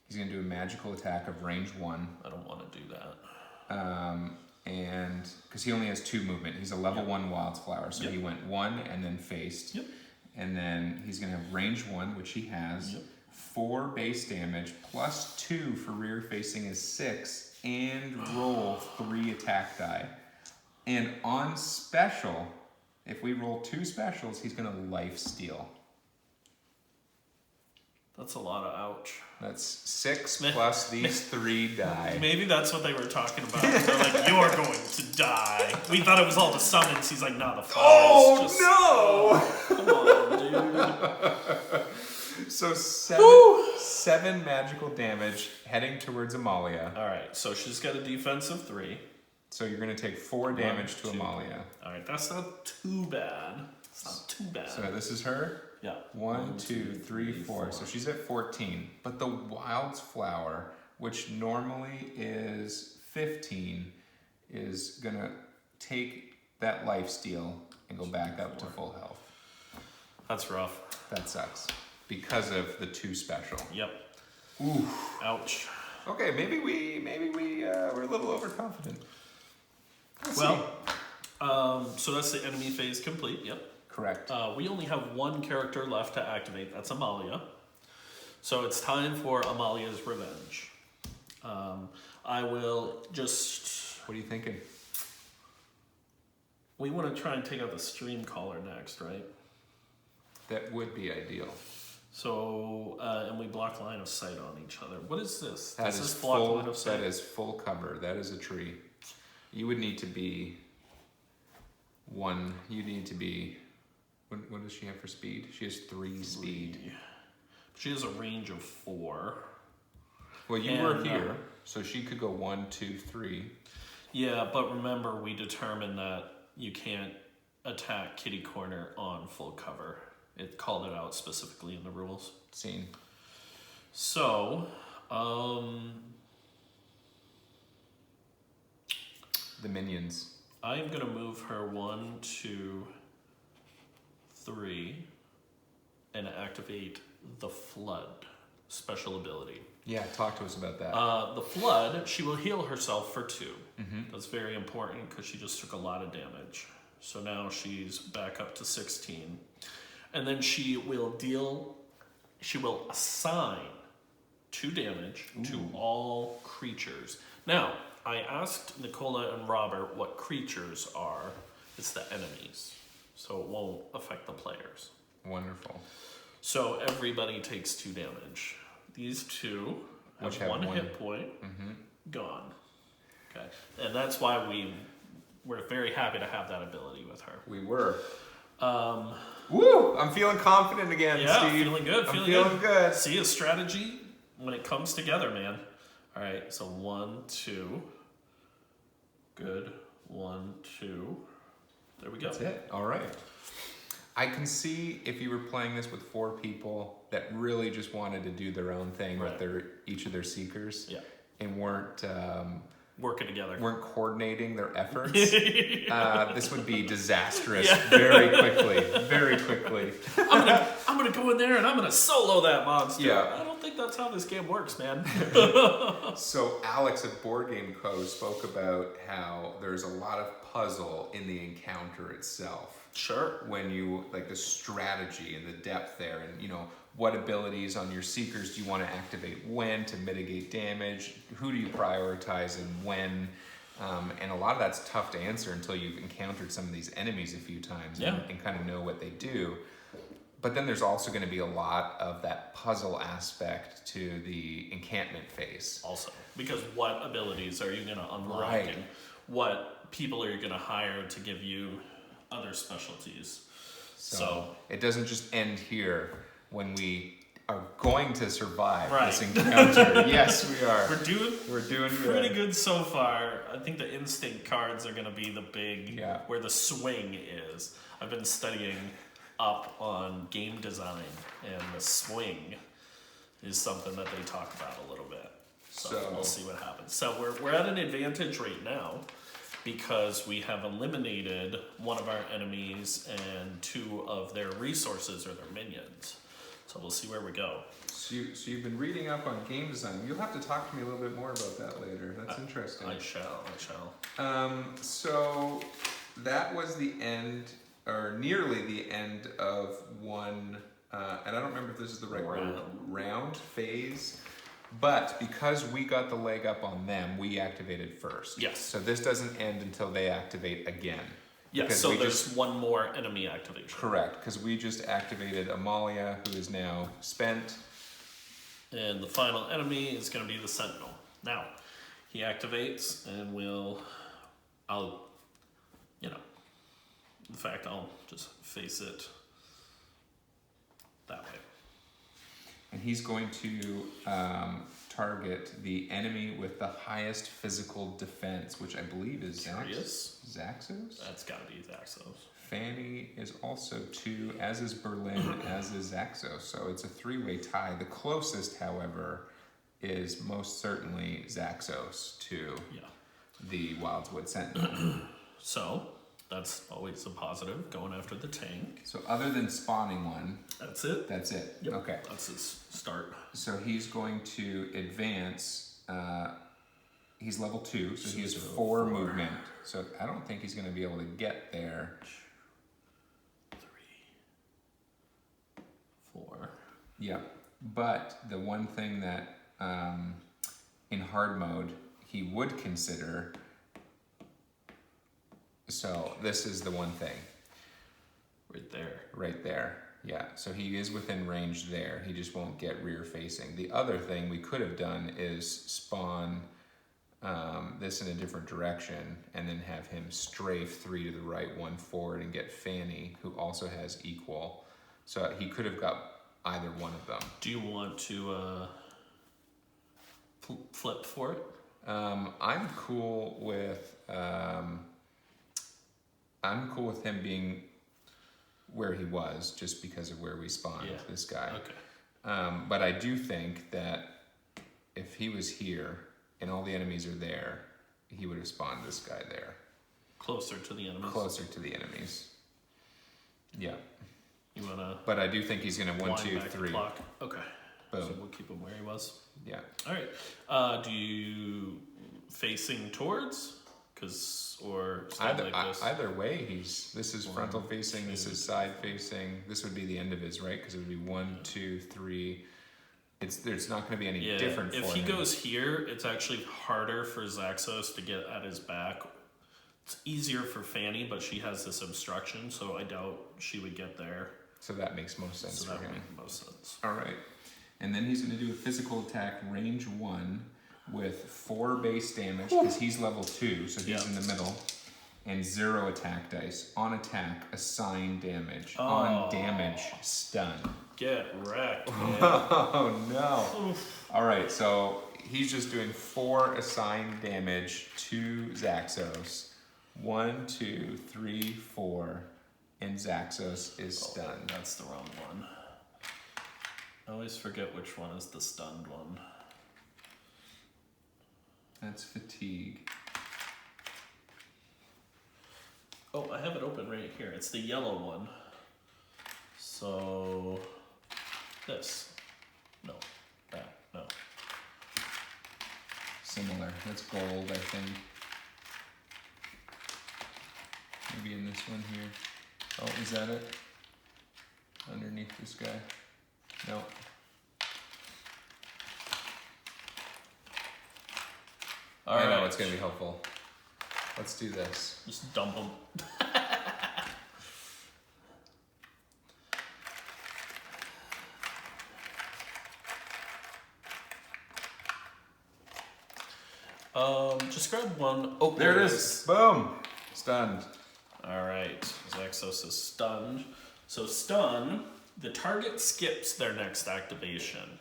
He's going to do a magical attack of range 1. I don't want to do that. And because he only has 2 movement, he's a level 1 wildflower, so Yep. he went 1 and then faced. Yep. And then he's going to have range 1, which he has. Yep. 4 base damage +2 for rear facing is 6, and roll 3 attack die. And on special, if we roll 2 specials, he's going to life steal. That's a lot of ouch. That's 6 plus these 3 die. Maybe that's what they were talking about. They're like, you're going to die. We thought it was all the summons. He's like, nah, the fire is just... no! Come on, dude. So 7 magical damage heading towards Amalia. All right, so she's got a defense of 3. So you're going to take 4 damage to 2. Amalia. All right, that's not too bad. It's not too bad. So this is her. Yeah. 1, 2, 3, 4. So she's at 14. But the wildflower, which normally is 15, is going to take that life steal and go back up to full health. That's rough. That sucks. Because of the 2 special. Yep. Ooh. Ouch. Okay, maybe we're a little overconfident. Let's see. So that's the enemy phase complete. Yep. Correct. We only have 1 character left to activate. That's Amalia. So it's time for Amalia's revenge. I will just... What are you thinking? We want to try and take out the stream caller next, right? That would be ideal. So, and we block line of sight on each other. What is this? That Does is this block full. line of sight? That is full cover. That is a tree. You would need to be 1. You need to be. What does she have for speed? She has 3 speed. She has a range of 4. Well, you were here, so she could go 1, 2, 3. Yeah, but remember, we determined that you can't attack Kitty Corner on full cover. It called it out specifically in the rules. Scene. So, The minions. I am gonna move her 1, 2, 3, and activate the Flood special ability. Yeah, talk to us about that. The Flood, she will heal herself for 2. Mm-hmm. That's very important because she just took a lot of damage. So now she's back up to 16. And then she will assign 2 damage to all creatures. Now, I asked Nicola and Robert what creatures are. It's the enemies. So it won't affect the players. Wonderful. So everybody takes 2 damage. These 2 Which have have 1 one. hit point. Gone. Okay. And that's why we're very happy to have that ability with her. We were. Woo! I'm feeling confident again, Yeah, Steve. feeling good. I'm feeling good. See a strategy when it comes together, man. All right, so 1, 2. Good. 1, 2. There we go. That's it. All right. I can see if you were playing this with 4 people that really just wanted to do their own thing Right. with each of their seekers, Yeah. and weren't Working together. coordinating their efforts. This would be disastrous Yeah. very quickly. Very quickly. I'm gonna go in there and I'm gonna solo that monster. Yeah. I don't think that's how this game works, man. So Alex at Board Game Co. spoke about how there's a lot of puzzle in the encounter itself. Sure. When you, like the strategy and the depth there, and what abilities on your seekers do you want to activate when to mitigate damage, who do you prioritize and when, and a lot of that's tough to answer until you've encountered some of these enemies a few times and kind of know what they do. But then there's also going to be a lot of that puzzle aspect to the encampment phase. Also, because what abilities are you gonna unlock Right. and what people are you gonna hire to give you other specialties? So it doesn't just end here when we are going to survive Right. this encounter. Yes, we are. We're doing good. pretty good so far. I think the instinct cards are going to be the big, Yeah. where the swing is. I've been studying up on game design, and the swing is something that they talk about a little bit. So we'll see what happens. So we're at an advantage right now because we have eliminated one of our enemies and 2 of their resources or their minions. So we'll see where we go. So you've been reading up on game design. You'll have to talk to me a little bit more about that later. That's interesting. I shall. So that was the end, or nearly the end of one, and I don't remember if this is the right word, round phase. But because we got the leg up on them, we activated first. Yes. So this doesn't end until they activate again. Yes, so there's one more enemy activation. Correct, because we just activated Amalia, who is now spent. And the final enemy is going to be the Sentinel. Now, he activates, and in fact, I'll just face it that way. And he's going to target the enemy with the highest physical defense, which I believe is Zaxos? That's got to be Zaxos. Fanny is also 2, as is Berlin, as is Zaxos. So it's a 3-way tie. The closest, however, is most certainly Zaxos to the Wildwood Sentinel. So that's always a positive, going after the tank. So other than spawning one, That's it? that's it. Yep. Okay. That's his start. So he's going to advance. He's level 2, so he has 4 movement. So I don't think he's going to be able to get there. 3, 4. Yeah, but the one thing that in hard mode he would consider. So this is the one thing. Right there. Right there. Yeah, so he is within range there. He just won't get rear facing. The other thing we could have done is spawn this in a different direction and then have him strafe 3 to the right, 1 forward, and get Fanny, who also has equal. So he could have got either one of them. Do you want to flip for it? I'm cool with him being where he was, just because of where we spawned this guy. Okay. But I do think that if he was here and all the enemies are there, he would have spawned this guy there. Closer to the enemies. Closer to the enemies. Yeah. You wanna? But I do think he's gonna 1, 2, back 3. The clock. Okay. Boom. So we'll keep him where he was. Yeah. All right. Do you facing towards? Or stand like this? Either way, this is frontal facing, this is side facing. This would be the end of his, right? Because it would be 1, 2, 3. There's not going to be any different for him. If he goes here, it's actually harder for Zaxos to get at his back. It's easier for Fanny, but she has this obstruction, so I doubt she would get there. So that makes most sense for him. That would make most sense. All right. And then he's going to do a physical attack, range 1, with 4 base damage, because he's level 2, so he's in the middle, and 0 attack dice. On attack, assign damage. On damage, stun. Get wrecked, man. Oh no. All right, so he's just doing 4 assigned damage to Zaxos. 1, 2, 3, 4, and Zaxos is stunned. That's the wrong one. I always forget which one is the stunned one. That's fatigue. Oh, I have it open right here. It's the yellow one. So, this. No. That. No. Similar. That's gold, I think. Maybe in this one here. Oh, is that it? Underneath this guy? No. I know it's going to be helpful. Let's do this. Just dump them. Just grab one. Oh, there it is. Boom. Stunned. All right. Zaxos is stunned. So stun The target skips their next activation.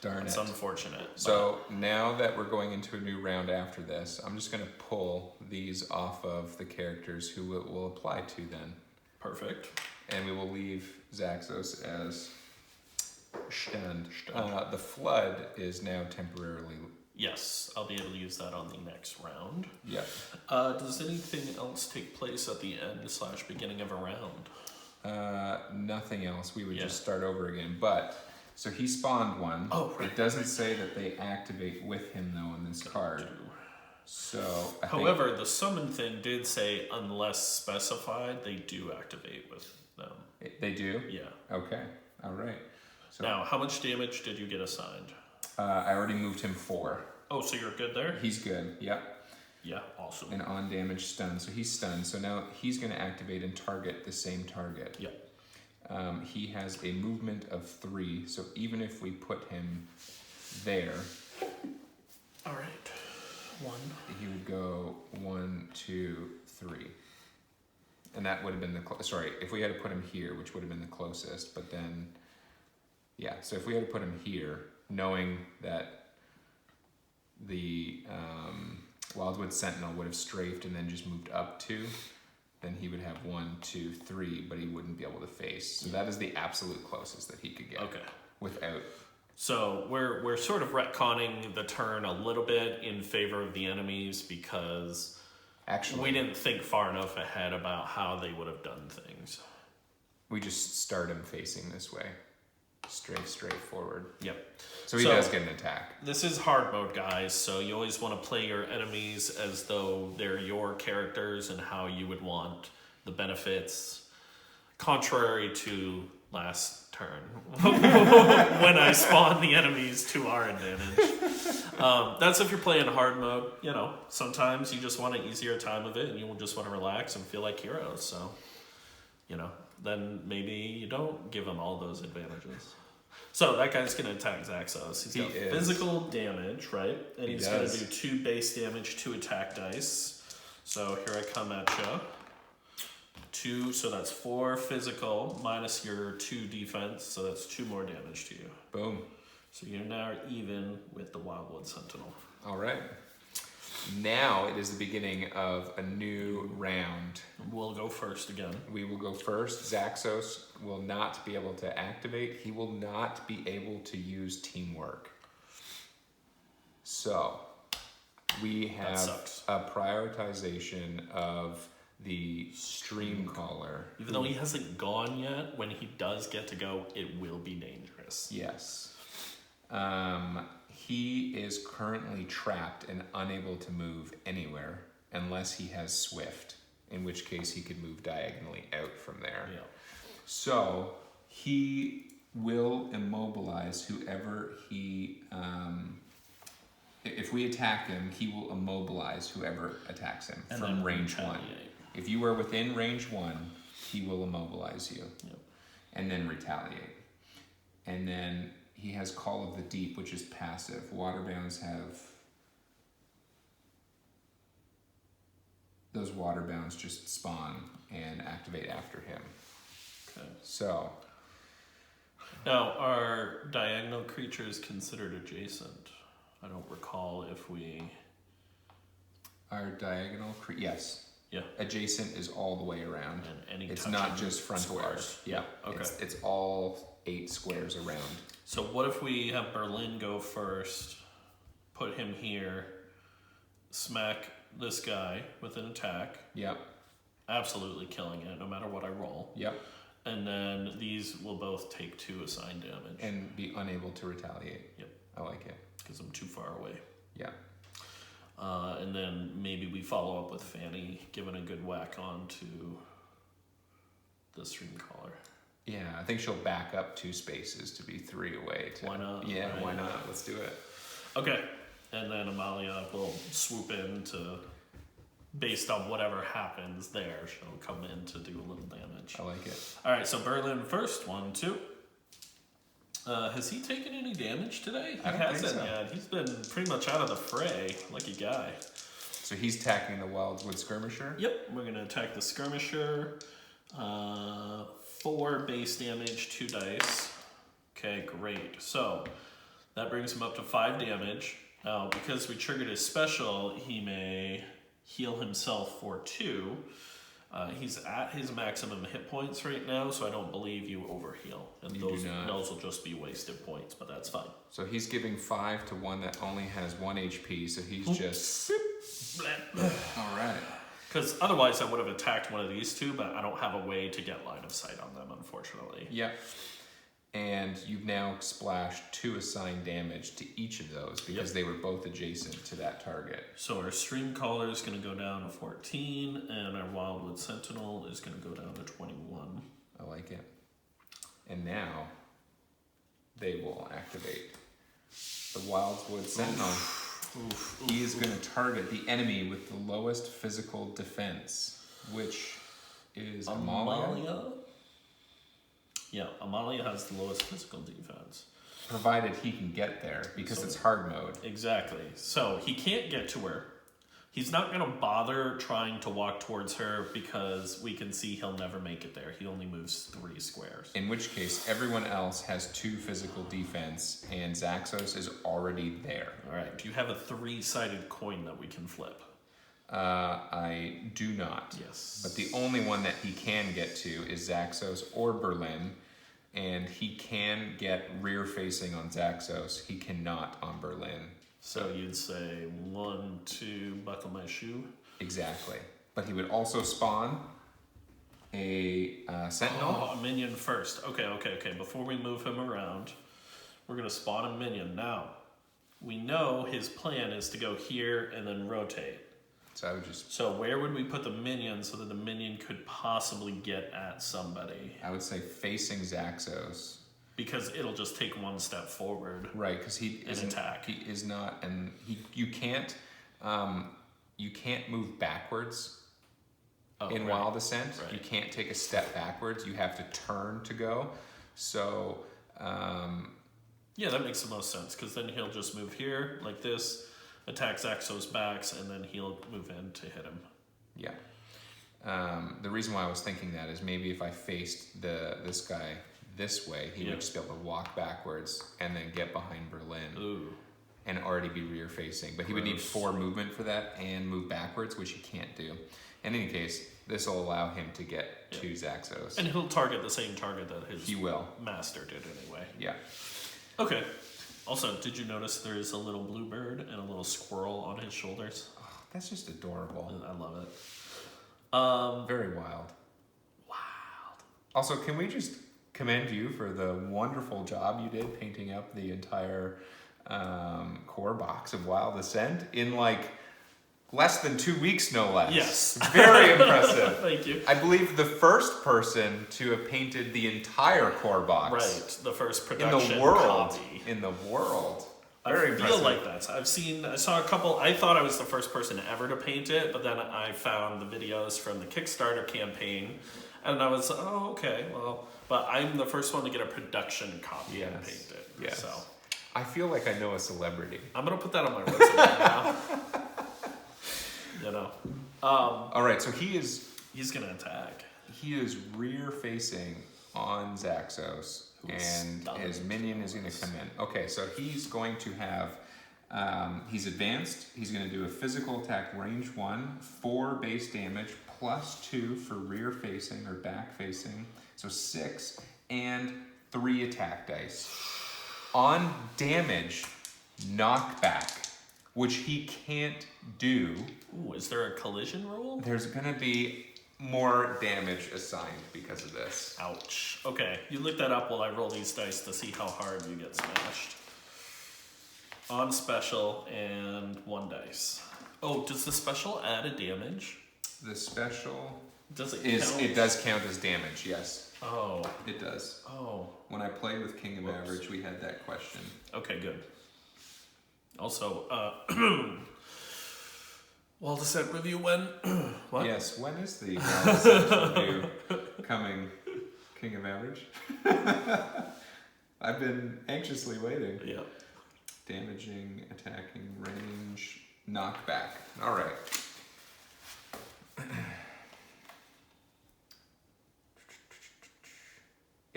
Darn It's it. unfortunate. So now that we're going into a new round after this, I'm just going to pull these off of the characters who it will apply to then. Perfect. And we will leave Zaxos as stunned. The flood is now temporarily. Yes, I'll be able to use that on the next round. Yep. Does anything else take place at the end/beginning of a round? Nothing else. We would just start over again. But so he spawned one. Oh, right. It doesn't say that they activate with him though on this card. So I however, the summon thing did say unless specified, they do activate with them. They do? Yeah. Okay. All right. So Now, how much damage did you get assigned? I already moved him 4. Oh, so you're good there? He's good. Yep. Yeah, awesome. And on damage stun. So he's stunned. So now he's going to activate and target the same target. Yep. He has a movement of 3. So even if we put him there, all right. 1. he would go 1, 2, 3. And that would have been the sorry, if we had to put him here, which would have been the closest, but then yeah, so if we had to put him here, knowing that the Wildwood Sentinel would have strafed and then just moved up 2, then he would have 1, 2, 3, but he wouldn't be able to face. So that is the absolute closest that he could get. Okay. Without. So we're sort of retconning the turn a little bit in favor of the enemies because actually we didn't think far enough ahead about how they would have done things. We just start him facing this way. Straight forward. Yep. So he does get an attack. This is hard mode, guys, so you always want to play your enemies as though they're your characters and how you would want the benefits, contrary to last turn when I spawned the enemies to our advantage. That's if you're playing hard mode. You know, sometimes you just want an easier time of it and you just want to relax and feel like heroes. So, you know, then maybe you don't give them all those advantages. So that guy's going to attack Zaxos. He's got physical damage, right? And he's going to do 2 base damage, 2 attack dice. So here I come at you. 2, so that's 4 physical minus your 2 defense, so that's 2 more damage to you. Boom. So you're now even with the Wildwood Sentinel. All right. Now it is the beginning of a new round. We'll go first again. We will go first. Zaxos will not be able to activate. He will not be able to use teamwork. So we have a prioritization of the stream caller. Even though he hasn't gone yet, when he does get to go, it will be dangerous. Yes. He is currently trapped and unable to move anywhere unless he has Swift, in which case he could move diagonally out from there. Yeah. So he will immobilize whoever he... if we attack him, he will immobilize whoever attacks him and from range 1. If you are within range 1, he will immobilize you. Yep. And then retaliate. And then he has Call of the Deep, which is passive. Waterbounds have... Those waterbounds just spawn and activate after him. Okay. So... Now, are diagonal creatures considered adjacent? I don't recall if we... Our diagonal... Yes. Yeah. Adjacent is all the way around. And any it's not just frontal squares. Yeah. Okay. It's all 8 squares around. So what if we have Berlin go first, put him here, smack this guy with an attack. Yep. Absolutely killing it, no matter what I roll. Yep. And then these will both take 2 assigned damage. And be unable to retaliate. Yep. I like it. Because I'm too far away. Yeah. And then maybe we follow up with Fanny, giving a good whack on to the stream caller. Yeah, I think she'll back up 2 spaces to be 3 away. Why not? Yeah, right? why not? Let's do it. Okay. And then Amalia will swoop in to, based on whatever happens there, she'll come in to do a little damage. I like it. All right, so Berlin first, 1, 2. Has he taken any damage today? He hasn't yet. He's been pretty much out of the fray. Lucky guy. So he's attacking the Wildwood Skirmisher? Yep, we're going to attack the Skirmisher. 4 base damage, 2 dice. Okay, great. So that brings him up to 5 damage. Now, because we triggered his special, he may heal himself for 2. He's at his maximum hit points right now, so I don't believe you overheal. And You do not. those will just be wasted points, but that's fine. So he's giving 5 to one that only has 1 HP, so he's just... All right. Because otherwise I would have attacked one of these two, but I don't have a way to get line of sight on them, unfortunately. Yep. And you've now splashed 2 assigned damage to each of those because they were both adjacent to that target. So our Stream Caller is going to go down to 14, and our Wildwood Sentinel is going to go down to 21. I like it. And now they will activate the Wildwood Sentinel. He is going to target the enemy with the lowest physical defense, which is Amalia. Yeah, Amalia has the lowest physical defense. Provided he can get there, because it's hard mode. Exactly. So he can't get to her. He's not going to bother trying to walk towards her because we can see he'll never make it there. He only moves 3 squares. In which case, everyone else has 2 physical defense, and Zaxos is already there. All right. Do you have a 3-sided coin that we can flip? I do not. Yes. But the only one that he can get to is Zaxos or Berlin, and he can get rear facing on Zaxos. He cannot on Berlin. So you'd say 1, 2, buckle my shoe. Exactly. But he would also spawn a Sentinel. Oh, a minion first. Okay. Before we move him around, we're going to spawn a minion. Now, we know his plan is to go here and then rotate. So I would just... So where would we put the minion so that the minion could possibly get at somebody? I would say facing Zaxos. Because it'll just take 1 step forward. Right, because he is attack. He is not, and you can't move backwards in Wild Ascent. Right. You can't take a step backwards. You have to turn to go. So yeah, that makes the most sense because then he'll just move here like this, attack Zaxos' backs, and then he'll move in to hit him. Yeah. The reason why I was thinking that is maybe if I faced this guy this way, he would just be able to walk backwards and then get behind Berlin and already be rear facing. But he would need 4 movement for that and move backwards, which he can't do. In any case, this will allow him to get to Zaxos. And he'll target the same target that his master did anyway. Yeah. Okay. Also, did you notice there's a little bluebird and a little squirrel on his shoulders? Oh, that's just adorable. I love it. Very wild. Also, can we just commend you for the wonderful job you did painting up the entire core box of Wild Ascent in like less than 2 weeks, no less. Yes. Very impressive. Thank you. I believe the first person to have painted the entire core box. Right, the first production in the world. copy. In the world. Very impressive. I feel like that. I saw a couple, I thought I was the first person ever to paint it, but then I found the videos from the Kickstarter campaign, and I was, oh, okay, well, but I'm the first one to get a production copy and paint it. Yes. So I feel like I know a celebrity. I'm going to put that on my resume now. You know. All right, so he's going to attack. He is rear facing on Zaxos, and his minion is going to come in. Okay, so he's going to have, he's advanced. He's going to do a physical attack range 1, 4 base damage, +2 for rear facing or back facing. So 6 and 3 attack dice. On damage, knockback, which he can't do. Ooh, is there a collision rule? There's going to be more damage assigned because of this. Ouch. Okay, you look that up while I roll these dice to see how hard you get smashed. On special and 1 dice. Oh, does the special add a damage? The special does it count? It does count as damage, yes. Oh. It does. Oh. When I played with King of Average, we had that question. Okay, good. Also, Wild Ascent review when? What? Yes, when is the Wild Ascent review coming, King of Average? I've been anxiously waiting. Yeah. Damaging, attacking, range, knockback. All right.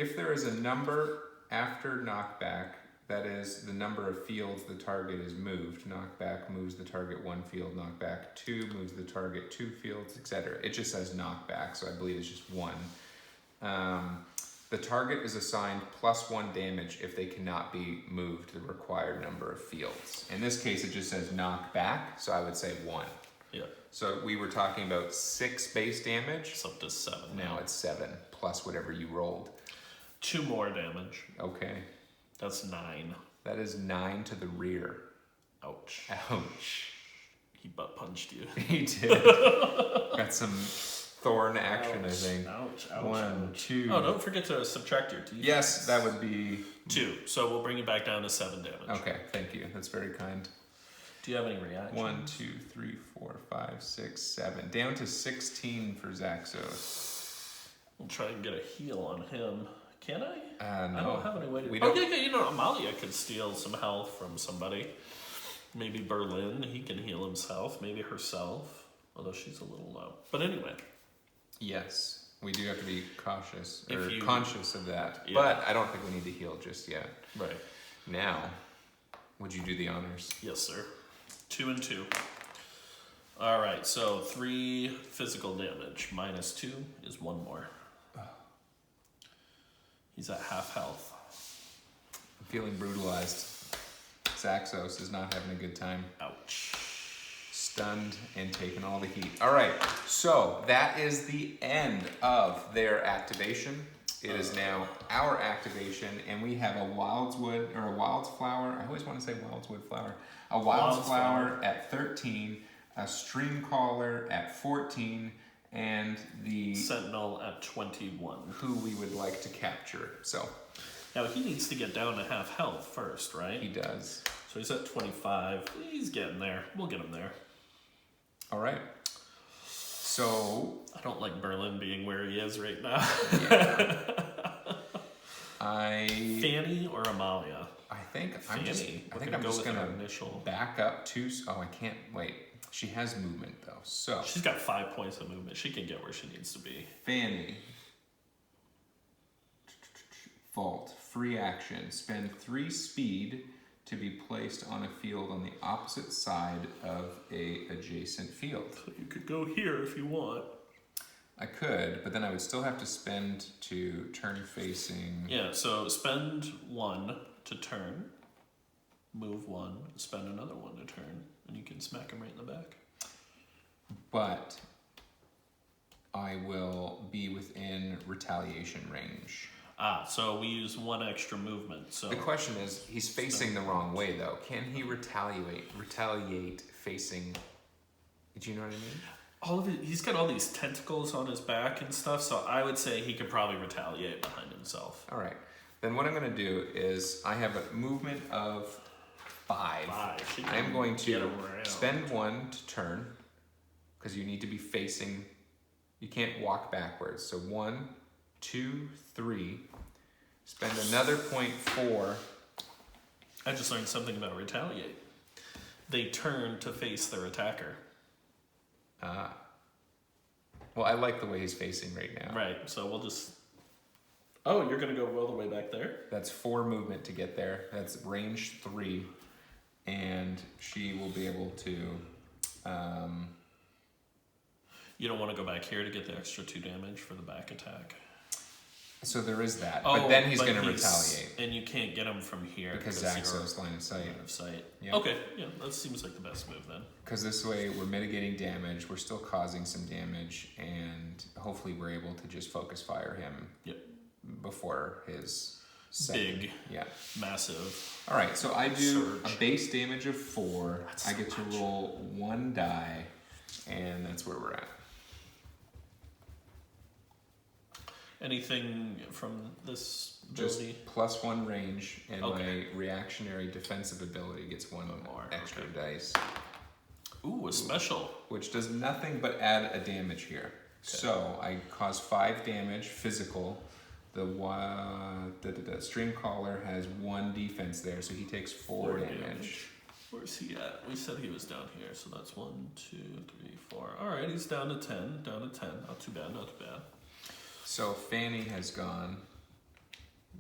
If there is a number after knockback, that is the number of fields the target is moved. Knockback moves the target 1 field, knockback 2 moves the target 2 fields, etc. It just says knockback, so I believe it's just 1. The target is assigned +1 damage if they cannot be moved the required number of fields. In this case, it just says knockback, so I would say 1. Yeah. So we were talking about 6 base damage. It's up to 7. Now it's 7 plus whatever you rolled. 2 more damage. Okay. That's 9. That is 9 to the rear. Ouch. Ouch. He butt punched you. He did. Got some thorn action, Ouch. I think. Ouch. Ouch. 1, 2. Oh, don't forget to subtract your defense. Yes, that would be 2. So we'll bring it back down to 7 damage. Okay, thank you. That's very kind. Do you have any reactions? 1, 2, 3, 4, 5, 6, 7. Down to 16 for Zaxos. We'll try and get a heal on him. Can I? No. I don't have any way to. We Oh, don't- yeah, you know, Amalia could steal some health from somebody. Maybe Berlin, he can heal himself. Maybe herself, although she's a little low. But anyway. Yes, we do have to be cautious If or you- conscious of that. Yeah. But I don't think we need to heal just yet. Right. Now, would you do the honors? Yes, sir. 2 and 2. All right, so 3 physical damage. Minus 2 is 1 more. He's at half health. I'm feeling brutalized. Zaxos is not having a good time. Ouch. Stunned and taking all the heat. All right, so that is the end of their activation. It is now our activation, and we have a Wildswood or a Wildsflower. I always want to say Wildswood flower. A Wildsflower at 13, a Streamcaller at 14, and the Sentinel at 21. who we would like to capture. So Now he needs to get down to half health first, right? he does. So he's at 25. He's getting there. We'll get him there. All right. So I don't like Berlin being where he is right now. yeah, Fanny or Amalia? I think Fanny. I'm just with gonna her initial. back up to. Oh, I can't wait. She has movement though. So She's got 5 points of movement. She can get where she needs to be. Fanny. Vault. Free action. Spend 3 speed to be placed on a field on the opposite side of a adjacent field. So you could go here if you want. I could, but then I would still have to spend to turn facing. Yeah, so spend 1 to turn. Move 1. Spend another 1 to turn. And you can smack him right in the back. But I will be within retaliation range. So we use 1 extra movement. So The question is, he's facing the wrong way though. Can he retaliate facing? Do you know what I mean? he's got all these tentacles on his back and stuff, so I would say he could probably retaliate behind himself. All right. Then what I'm going to do is I have a movement of 5. She I am can going get to around. spend 1 to turn because you need to be facing. You can't walk backwards. So 1, 2, 3. Spend another 0.4. I just learned something about retaliate. They turn to face their attacker. Well, I like the way he's facing right now. Right, so we'll just... Oh, you're going to go all the way back there? That's 4 movement to get there. That's range 3. And she will be able to... You don't want to go back here to get the extra 2 damage for the back attack. So there is that. But then he's going to retaliate. And you can't get him from here. Because you're Zaxos line of sight. line of sight. Yeah. Okay, yeah, that seems like the best move then. Because this way we're mitigating damage, we're still causing some damage, and hopefully we're able to just focus fire him Yep. before his second. Big. Yeah. Massive. All right, so I do Surge. a base damage of 4. That's I so get to much. roll 1 die, and that's where we're at. Anything from this Just ability? +1 range, and Okay. my reactionary defensive ability gets 1 more, extra okay. dice, Ooh, a special. which does nothing but add a damage here. So I cause 5 damage physical. The Streamcaller has 1 defense there, so he takes 4 damage. Where's he at? We said he was down here, so that's 1, 2, 3, 4. All right, he's down to 10. Down to 10. Not too bad. Not too bad. So Fanny has gone.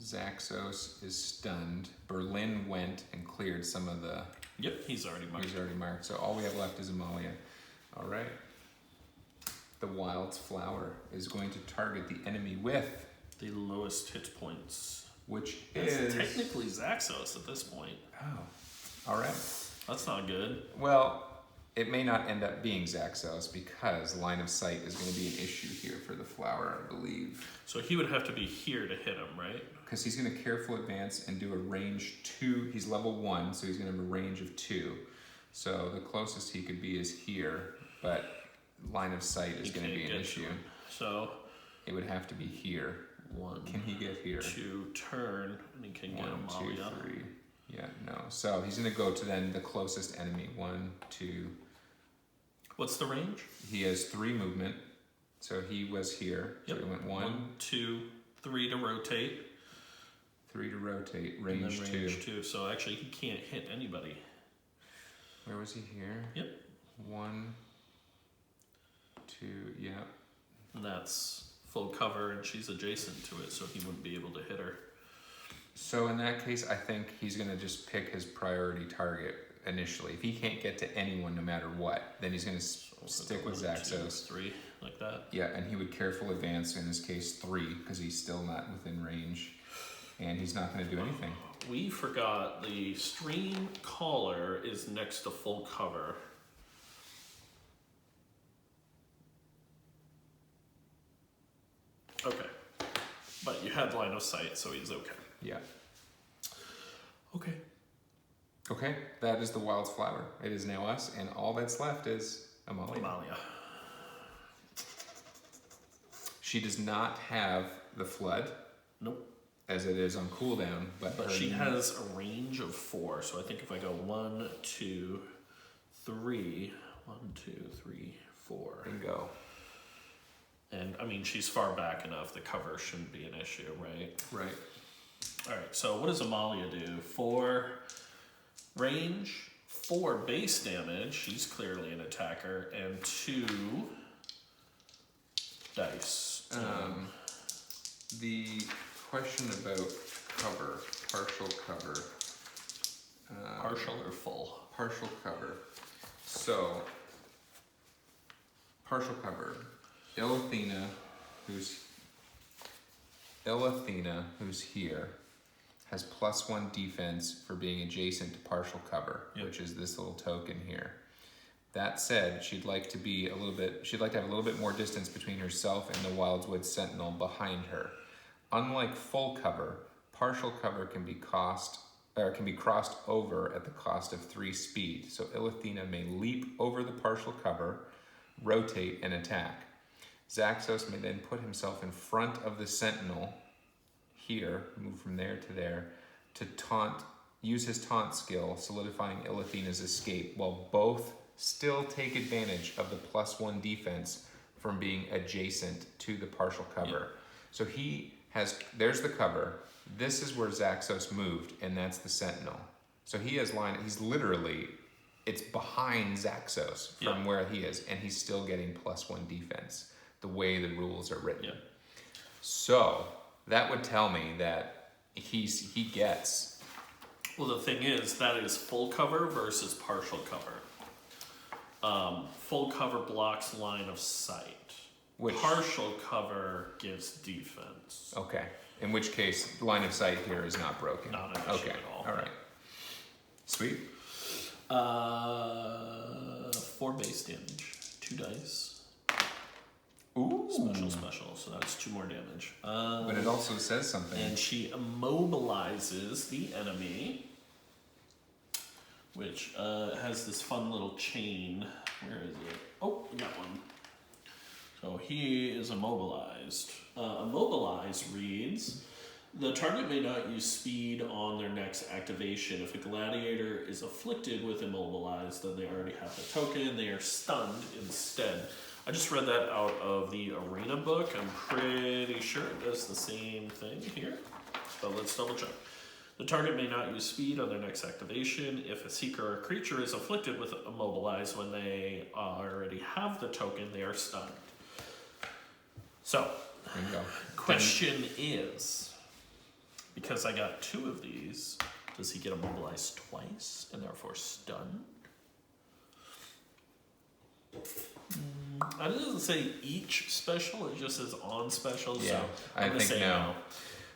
Zaxos is stunned. Berlin went and cleared some of the... Yep, he's already marked. He's already marked. So all we have left is Amalia. All right. The Wild's Flower is going to target the enemy with... the lowest hit points. Which It's is... technically Zaxos at this point. Oh. All right. That's not good. Well, it may not end up being Zaxos because line of sight is going to be an issue here for the flower, I believe. So he would have to be here to hit him, right? Because he's going to careful advance and do a range 2. He's level 1, so he's going to have a range of 2. So the closest he could be is here, but line of sight is going to be an issue. So it would have to be here. 1. Can he get here? 2 turn, and he can get 1, 2, Amalia. 3. Yeah, no. So he's going to go to then the closest enemy. 1, 2. What's the range? He has 3 movement. So he was here. Yep. So he went 1, 2, 3 to rotate. 3 to rotate. And Range, then range 2. So actually he can't hit anybody. Where was he here? Yep. 1, 2, yeah. And that's full cover, and she's adjacent to it, so he wouldn't be able to hit her. So in that case, I think he's going to just pick his priority target initially. If he can't get to anyone no matter what, then he's going to stick with 1, 2, Zaxos. 3, like that. Yeah, and he would careful advance, in this case 3, because he's still not within range. And he's not going to do anything. We forgot the stream caller is next to full cover. Okay. But you had line of sight, so he's okay. Yeah. Okay. Okay, that is the Wild's Flower. It is now us, and all that's left is Amalia. Amalia. She does not have the Flood. Nope. As it is on cooldown, but she has a range of 4, so I think if I go 1, 2, 3, 1, 2, 3, 4. Bingo. And I mean, she's far back enough, the cover shouldn't be an issue, right? Right. Alright, so what does Amalia do? 4 range, 4 base damage, she's clearly an attacker, and 2 dice. The question about cover, partial cover. Partial or full? Partial cover. So, partial cover. Illithena, who's here, has +1 defense for being adjacent to partial cover, Yep. which is this little token here. That said, she'd like to have a little bit more distance between herself and the Wildwood Sentinel behind her. Unlike full cover, partial cover can be crossed over at the cost of 3 speed. So Illithena may leap over the partial cover, rotate, and attack. Zaxos may then put himself in front of the Sentinel here, move from there to there, to use his taunt skill, solidifying Illithena's escape, while both still take advantage of the +1 defense from being adjacent to the partial cover. Yep. So there's the cover, this is where Zaxos moved, and that's the Sentinel. So he's literally, it's behind Zaxos from where he is, and he's still getting +1 defense, the way the rules are written. Yep. So, that would tell me that he gets... Well, the thing is, that is full cover versus partial cover. Full cover blocks line of sight. Partial cover gives defense. Okay. In which case, line of sight here is not broken. Not an issue at all. All right. Sweet. 4 base damage, 2 dice. Ooh. Special. So that's 2 more damage. But it also says something. And she immobilizes the enemy, which has this fun little chain. Where is it? Oh, we got one. So he is immobilized. Immobilize reads, the target may not use speed on their next activation. If a gladiator is afflicted with immobilized, then they already have the token. They are stunned instead. I just read that out of the arena book. I'm pretty sure it does the same thing here. But let's double check. The target may not use speed on their next activation. If a seeker or creature is afflicted with immobilize when they already have the token, they are stunned. So, Bingo. question is, because I got 2 of these, does he get immobilized twice and therefore stunned? It doesn't say each special, it just says on special, Yeah, so I I'm gonna think say no.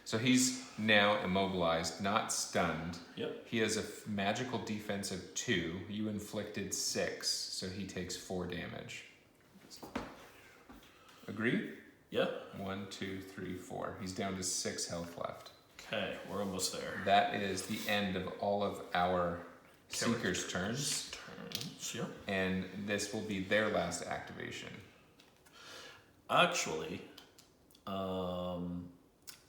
So he's now immobilized, not stunned. Yep. He has a magical defense of 2. You inflicted 6, so he takes 4 damage. Agree? Yeah. 1, 2, 3, 4. He's down to 6 health left. Okay, we're almost there. That is the end of all of our Seekers' turns. Yeah. And this will be their last activation. Actually,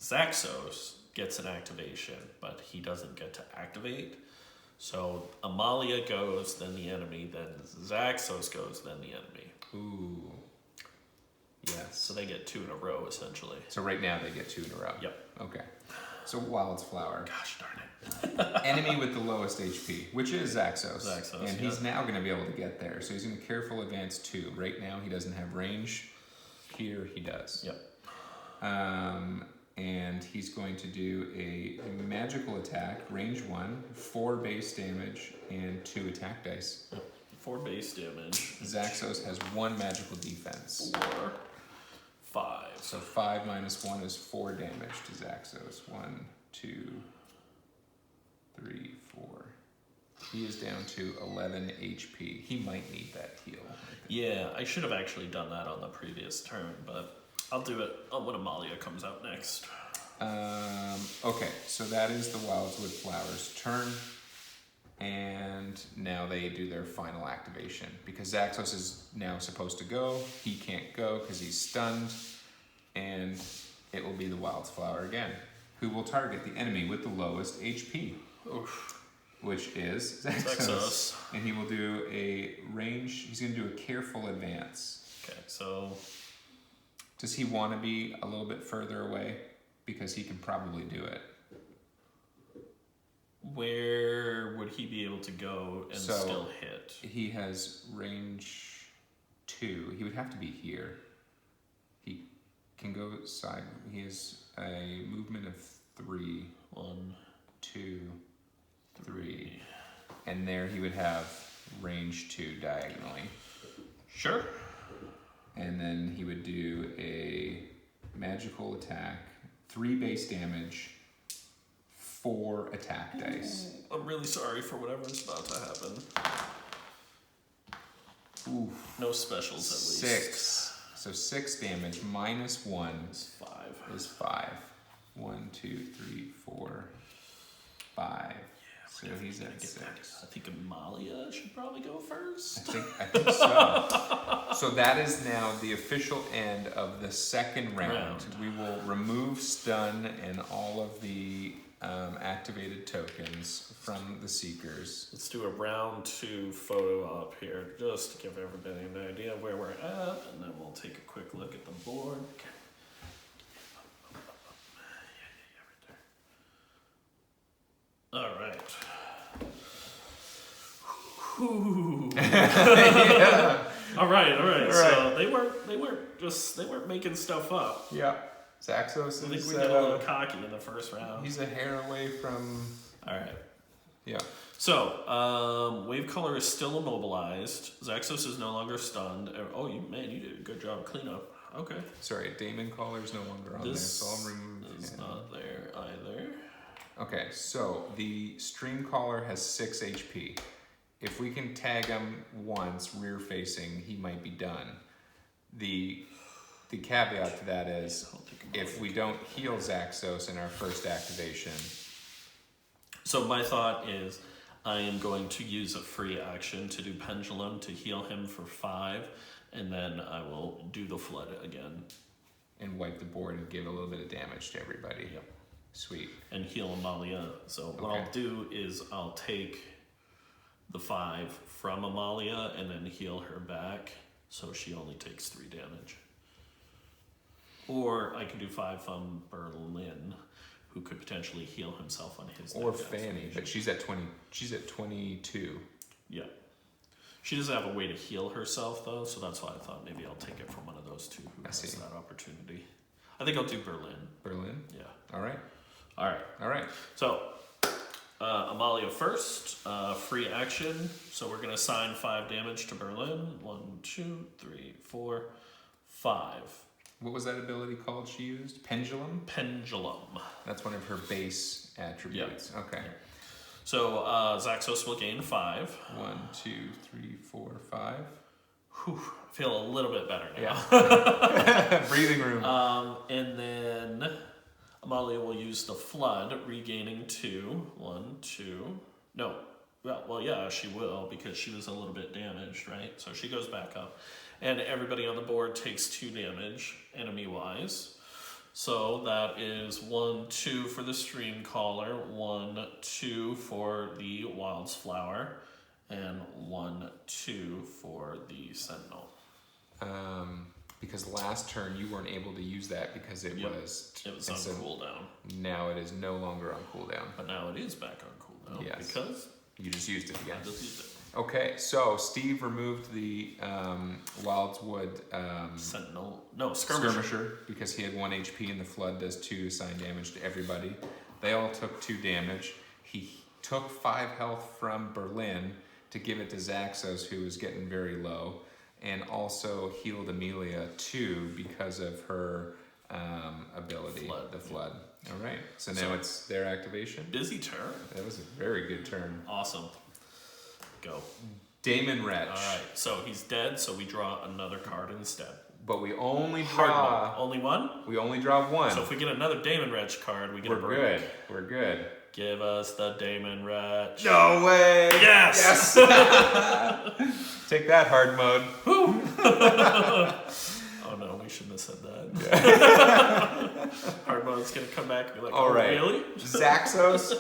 Zaxos gets an activation, but he doesn't get to activate. So Amalia goes, then the enemy, then Zaxos goes, then the enemy. Ooh. Yes. So they get 2 in a row, essentially. So right now they get 2 in a row. Yep. Okay. So Wild's Flower. Gosh darn it. Enemy with the lowest HP, which is Zaxos. Zaxos, and he's now going to be able to get there. So he's going to careful advance 2. Right now he doesn't have range. Here he does. Yep. And he's going to do a magical attack, range 1, 4 base damage, and 2 attack dice. Yep. 4 base damage. Zaxos has 1 magical defense. 4, 5. So 5 minus 1 is 4 damage to Zaxos. 1, 2, 3, 4. He is down to 11 HP. He might need that heal. Yeah, I should have actually done that on the previous turn, but I'll do it when Amalia comes out next. Okay, so that is the Wildwood Flowers' turn. And now they do their final activation. Because Zaxos is now supposed to go. He can't go because he's stunned. And it will be the Wild's Flower again, who will target the enemy with the lowest HP. Oof. Which is Zaxos. And he will do a range, he's going to do a careful advance. Okay, so... Does he want to be a little bit further away? Because he can probably do it. Where would he be able to go and still hit? He has range 2. He would have to be here. He can go side. He has a movement of 3. 1, 2, 3. And there he would have range 2 diagonally. Sure. And then he would do a magical attack, 3 base damage, 4 attack dice. I'm really sorry for whatever's about to happen. Oof. No specials at least. 6. So 6 damage minus 1 It's 5. is 5. 1, 2, 3, 4, 5. So he's at 6. I think Amalia should probably go first. I think so. So that is now the official end of the second round. We will remove stun and all of the activated tokens from the Seekers. Let's do a round 2 photo op here, just to give everybody an idea where we're at, and then we'll take a quick look at the board. All right. Yeah. All right. So they weren't making stuff up. Yeah. Zaxos is. I think we got a little cocky in the first round. He's a hair away from. All right. Yeah. So, Wave Color is still immobilized. Zaxos is no longer stunned. Oh, you did a good job cleanup. Okay. Sorry, Damon Collar is no longer on there, so I'll remove It's him. not there either. Okay, so the Stream Caller has 6 HP. If we can tag him once, rear facing, he might be done. The caveat to that is, if we don't heal Zaxos in our first activation. So my thought is, I am going to use a free action to do Pendulum to heal him for 5, and then I will do the Flood again. And wipe the board and give a little bit of damage to everybody. Yep. Sweet. And heal Amalia. So what Okay. I'll do is I'll take the 5 from Amalia and then heal her back, so she only takes 3 damage. Or I can do 5 from Berlin, who could potentially heal himself on his Or next Fanny, activation. but she's at 20. She's at 22. Yeah. She doesn't have a way to heal herself, though, so that's why I thought maybe I'll take it from one of those two who has that opportunity. I think I'll do Berlin. Berlin. Yeah. All right. All right. All right. So, Amalia first, free action. So we're going to assign 5 damage to Berlin. 1, 2, 3, 4, 5. What was that ability called she used? Pendulum? Pendulum. That's one of her base attributes. Yep. Okay. So Zaxos will gain 5. 1, 2, 3, 4, 5. Whew, I feel a little bit better now. Yeah. Breathing room. And then Amalia will use the flood, regaining 2. 1, 2. No. Well, yeah, she will because she was a little bit damaged, right? So she goes back up. And everybody on the board takes 2 damage, enemy-wise. So that is 1, 2 for the stream caller, 1, 2 for the wildflower, and 1, 2 for the sentinel. Because last turn you weren't able to use that because it was on cooldown. Now it is no longer on cooldown. But now it is back on cooldown. Yes. Because you just used it again. I just used it. Okay, so Steve removed the Wildwood Sentinel. No, Skirmisher. because he had 1 HP and the flood does 2 assign damage to everybody. They all took 2 damage. He took 5 health from Berlin to give it to Zaxos, who was getting very low, and also healed Amelia 2 because of her ability, the flood. All right, so now it's their activation. Busy turn. That was a very good turn. Awesome. Go. Damon Wretch. All right, so he's dead, so we draw another card instead. But we only Hard draw... mode. Only one? We only draw 1. So if we get another Damon Wretch card, we get a break. Good. We're good. Give us the Damon Wretch. No way! Yes! Take that, hard mode. Oh no, we shouldn't have said that. Yeah. Hard mode's gonna come back and be like, all right. Really? Zaxos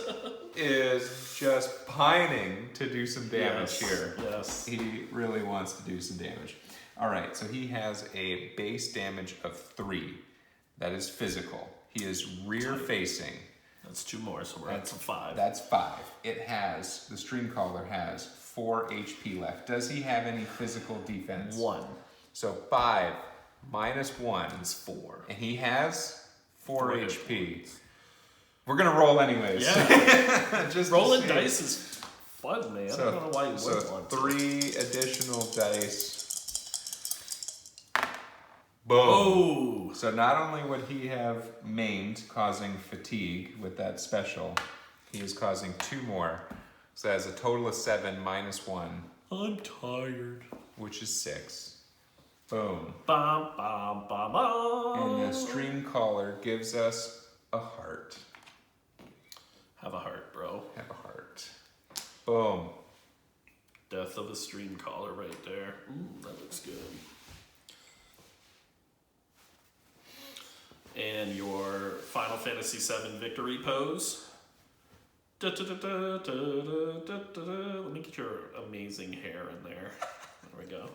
is just pining to do some damage here. Yes. He really wants to do some damage. All right, so he has a base damage of 3. That is physical. He is rear facing. That's 2 more, so we're at 5. That's 5. The stream caller has 4 HP left. Does he have any physical defense? 1. So 5 minus 1 is 4. And he has 4 HP. We're gonna roll anyways. Yeah. Just rolling dice is fun, man. So, I don't know why you wouldn't want to. 3 additional dice. Boom. Oh! So not only would he have maimed, causing fatigue with that special, he is causing 2 more. So that is a total of 7 minus 1. I'm tired. Which is 6. Boom. Bum, bum, bum, bum. And the stream caller gives us a heart. Have a heart, bro. Have a heart. Boom. Death of a stream caller right there. That looks good. And your Final Fantasy VII victory pose. Let me get your amazing hair in there. There we go.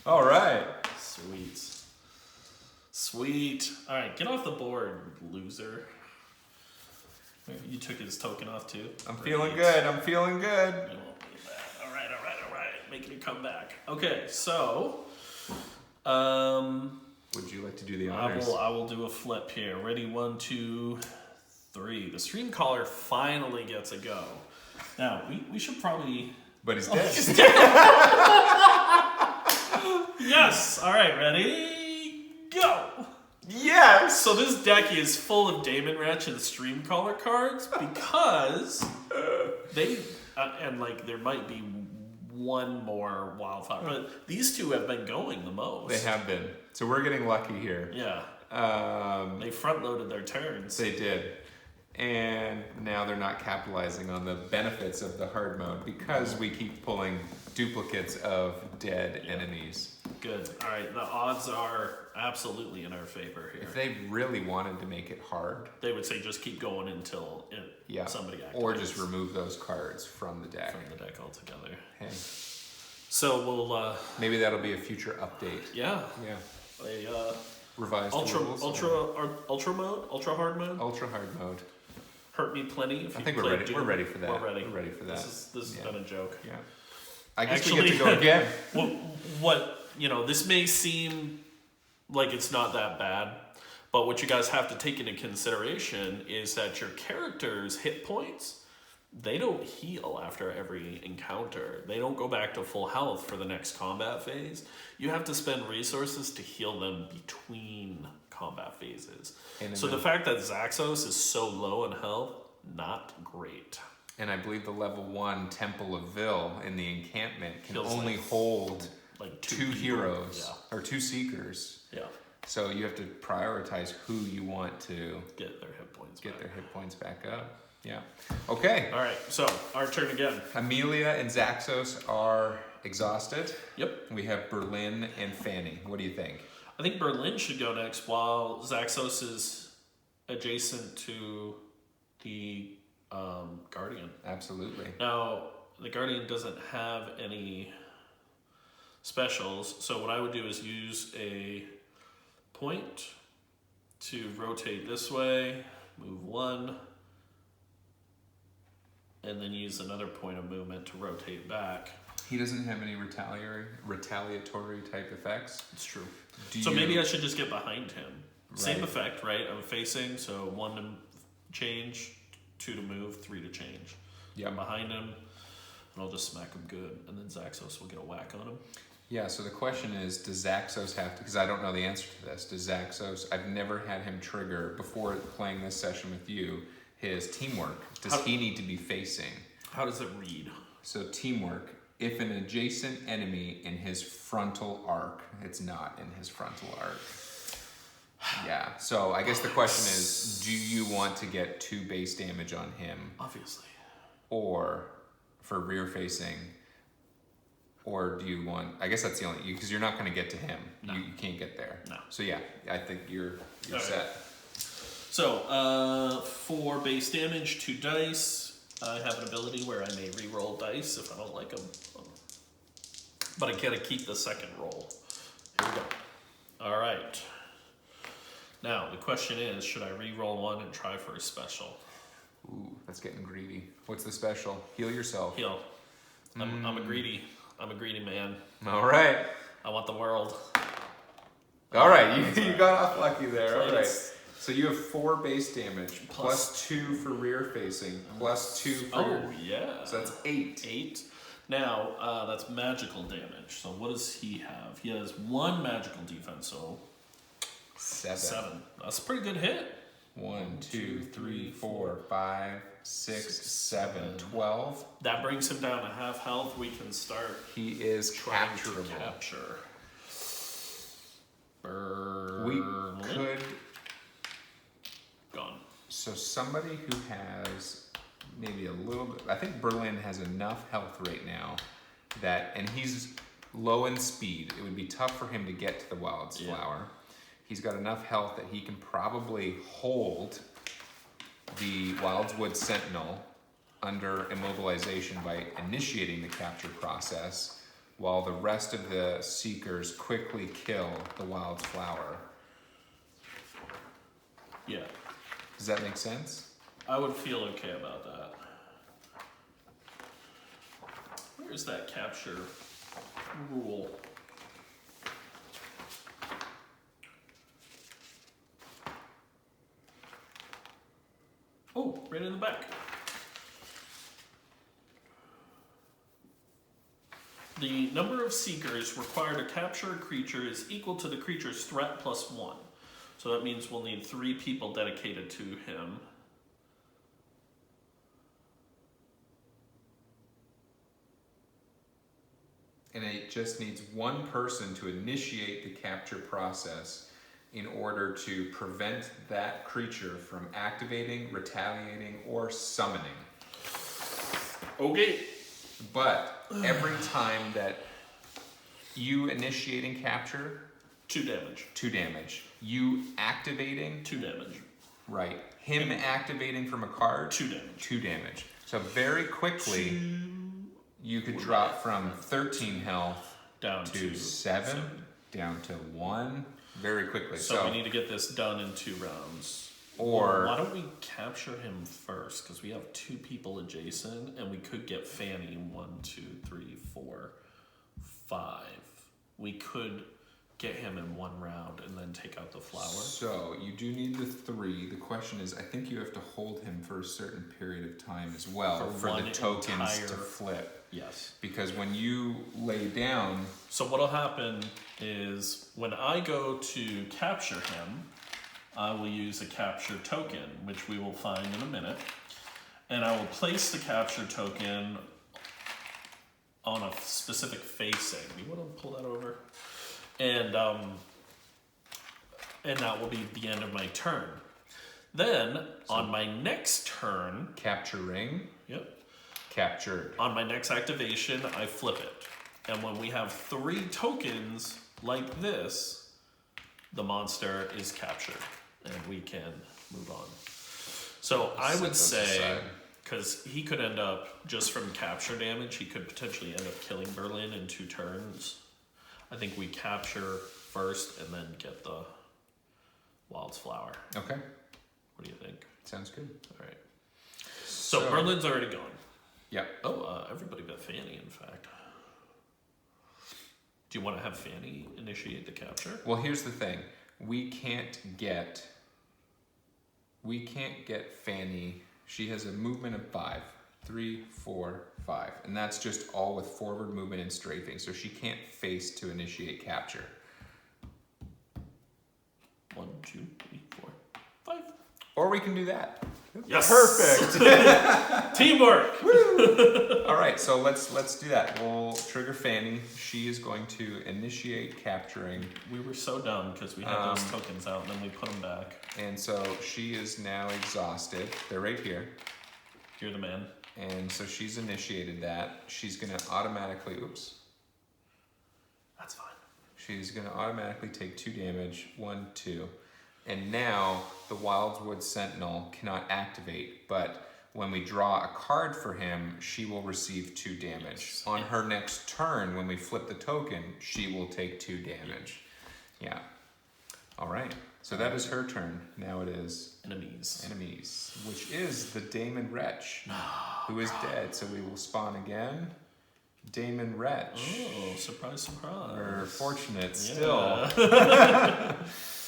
All right. Sweet. Sweet. All right, get off the board, loser. You took his token off too? I'm feeling good. I'm feeling good. You won't believe that. All right. Making it come back. Okay, so... Would you like to do the honors? I will do a flip here. Ready? 1, 2, 3. The stream caller finally gets a go. Now, we should probably... But he's dead. He's dead. Yes! All right, ready? Go! Yes! So this deck is full of Damon Wretch and stream caller cards because they... and like there might be one more wildfire, but these 2 have been going the most. They have been. So we're getting lucky here. Yeah. They front-loaded their turns. They did. And now they're not capitalizing on the benefits of the hard mode because we keep pulling duplicates of dead enemies. Good. All right, the odds are absolutely in our favor here. If they really wanted to make it hard, they would say just keep going until somebody activates. Or just remove those cards from the deck. From the deck altogether. Hey. So we'll... maybe that'll be a future update. Yeah. Yeah. A revised ultra rules. mode, ultra hard mode. Ultra hard mode. Hurt me plenty. If I you think we're ready. We're ready for that. We're ready. We're ready for that. This has been a joke. Yeah. I guess we get to go again. What this may seem like it's not that bad, But what you guys have to take into consideration is that your character's hit points, they don't heal after every encounter. They don't go back to full health for the next combat phase. You have to spend resources to heal them between combat phases. So the fact that Zaxos is so low in health, not great. And I believe the level 1 Temple of Vil in the encampment can Feels only like- hold Like two people. heroes Yeah. or 2 seekers. Yeah. So you have to prioritize who you want to Get their hit points get back. their hit points back up. Yeah. Okay. All right, so our turn again. Amelia and Zaxos are exhausted. Yep. We have Berlin and Fanny. What do you think? I think Berlin should go next while Zaxos is adjacent to the Guardian. Absolutely. Now, the Guardian doesn't have any specials, so what I would do is use a point to rotate this way, move 1, and then use another point of movement to rotate back. He doesn't have any retaliatory type effects. It's true. Do So you- maybe I should just get behind him. Same Right. effect, right? I'm facing, so 1 to change, 2 to move, 3 to change. Yep. I'm behind him, and I'll just smack him good, and then Zaxos will get a whack on him. Yeah, so the question is, does Zaxos have to, because I don't know the answer to this, does Zaxos, I've never had him trigger, before playing this session with you, his teamwork. Does How- he need to be facing? How does it read? So teamwork, if an adjacent enemy in his frontal arc, it's not in his frontal arc. Yeah, so I guess the question is, do you want to get 2 base damage on him, Obviously. or for rear facing, or do you want, I guess that's the only, because you're not going to get to him. No. You can't get there. No. So yeah, I think you're All right. set. So, for base damage, 2 dice. I have an ability where I may re-roll dice if I don't like them. But I gotta keep the second roll. Here we go. All right. Now, the question is, should I re-roll 1 and try for a special? Ooh, that's getting greedy. What's the special? Heal yourself. Heal. I'm a greedy man. All right. I want the world. All right, you got off lucky there. All right. Let's- So you have 4 base damage, plus 2 for rear facing, plus 2 for Oh, yeah. so that's 8. 8. Now, that's magical damage. So what does he have? He has 1 magical defense, so 7. That's a pretty good hit. 1, 2, 3, 4, 5, 6, 7, 12. That brings him down to half health. We can start He is trying to capturable. capture. We Berlin. could. Gone. So somebody who has maybe a little bit. I think Berlin has enough health right now that, and he's low in speed. It would be tough for him to get to the Wild's Yeah. Flower. He's got enough health that he can probably hold the Wildwood Sentinel under immobilization by initiating the capture process, while the rest of the Seekers quickly kill the Wild's Flower. Yeah. Does that make sense? I would feel okay about that. Where's that capture rule? Oh, right in the back. The number of seekers required to capture a creature is equal to the creature's threat plus 1. So that means we'll need 3 people dedicated to him. And it just needs 1 person to initiate the capture process in order to prevent that creature from activating, retaliating, or summoning. Okay. But every time that you initiating capture, 2 damage. 2 damage. You activating, 2 damage. right. Him activating from a card, 2 damage. 2 damage. So very quickly, you could drop from 13 health Down to 7, down to 1, very quickly. So we need to get this done in 2 rounds. Or- why don't we capture him first? Because we have 2 people adjacent, and we could get Fanny 1, 2, 3, 4, 5. We could get him in one round and then take out the flower. So you do need the 3. The question is, I think you have to hold him for a certain period of time as well for the tokens to flip. Yes. Because when you lay down... So what'll happen is when I go to capture him, I will use a capture token, which we will find in a minute. And I will place the capture token on a specific facing. You want to pull that over? And that will be the end of my turn. Then, on my next turn... Capturing. Yep. Captured. On my next activation, I flip it. And when we have 3 tokens like this, the monster is captured. And we can move on. So I would say, because he could end up, just from capture damage, he could potentially end up killing Berlin in 2 turns. I think we capture first and then get the Wild's Flower. Okay. What do you think? Sounds good. All right. So Berlin's already gone. Yep. Oh, everybody but Fanny, in fact. Do you want to have Fanny initiate the capture? Well, here's the thing. We can't get Fanny. She has a movement of 5. 3, 4, 5. And that's just all with forward movement and strafing. So she can't face to initiate capture. 1, 2, 3, 4, 5. Or we can do that. Yes. Perfect. Teamwork. Woo. All right, so let's do that. We'll trigger Fanny. She is going to initiate capturing. We were so dumb because we had those tokens out and then we put them back. And so she is now exhausted. They're right here. You're the man. And so she's initiated that. She's going to automatically, oops. That's fine. She's going to automatically take 2 damage. 1, 2. And now the Wildwood Sentinel cannot activate, but when we draw a card for him, she will receive 2 damage. On her next turn, when we flip the token, she will take 2 damage. Yeah. All right. So that is her turn. Now it is enemies, which is the Damon Wretch, who is dead. So we will spawn again. Damon Wretch. Oh, surprise, surprise. We're fortunate still. All right.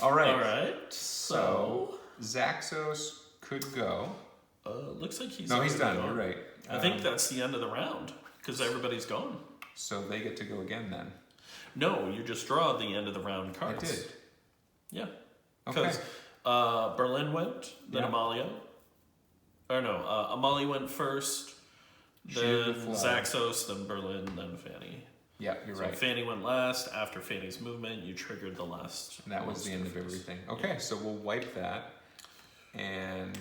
All right. So Zaxos could go. Looks like he's he's done. gone. You're right. I think that's the end of the round because everybody's gone. So they get to go again then. No, you just draw the end of the round cards. I did. Yeah. Okay. Because Berlin went, then Yeah. Amalia. Or no, Amalia went first, then Zaxos, then Berlin, then Fanny. Yeah, you're right. Fanny went last. After Fanny's movement, you triggered the last. And that was the end of everything. Okay, so we'll wipe that. And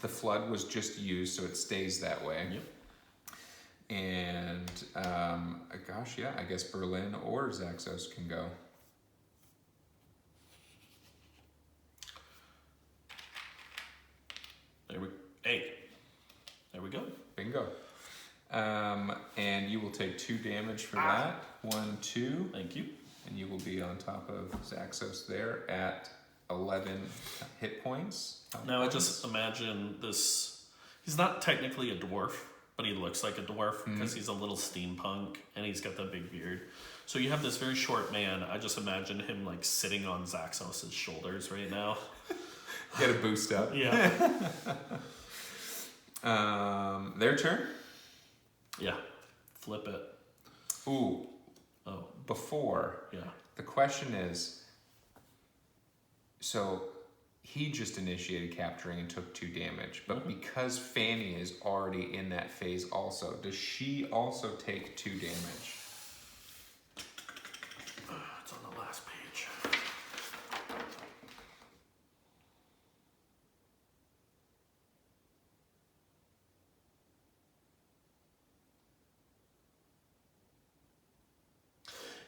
the flood was just used, so it stays that way. Yep. And, gosh, yeah, I guess Berlin or Zaxos can go. There we go. Bingo. And you will take 2 damage for that. 1, 2. Thank you. And you will be on top of Zaxos there at 11 hit points. Now I just imagine this. He's not technically a dwarf, but he looks like a dwarf because he's a little steampunk and he's got that big beard. So you have this very short man. I just imagine him like sitting on Zaxos' shoulders right now. Get a boost up. Yeah. Their turn? Yeah. Flip it. Ooh. Oh. Before. Yeah. The question is, so he just initiated capturing and took 2 damage, but because Fanny is already in that phase also, does she also take 2 damage? It's on the last page.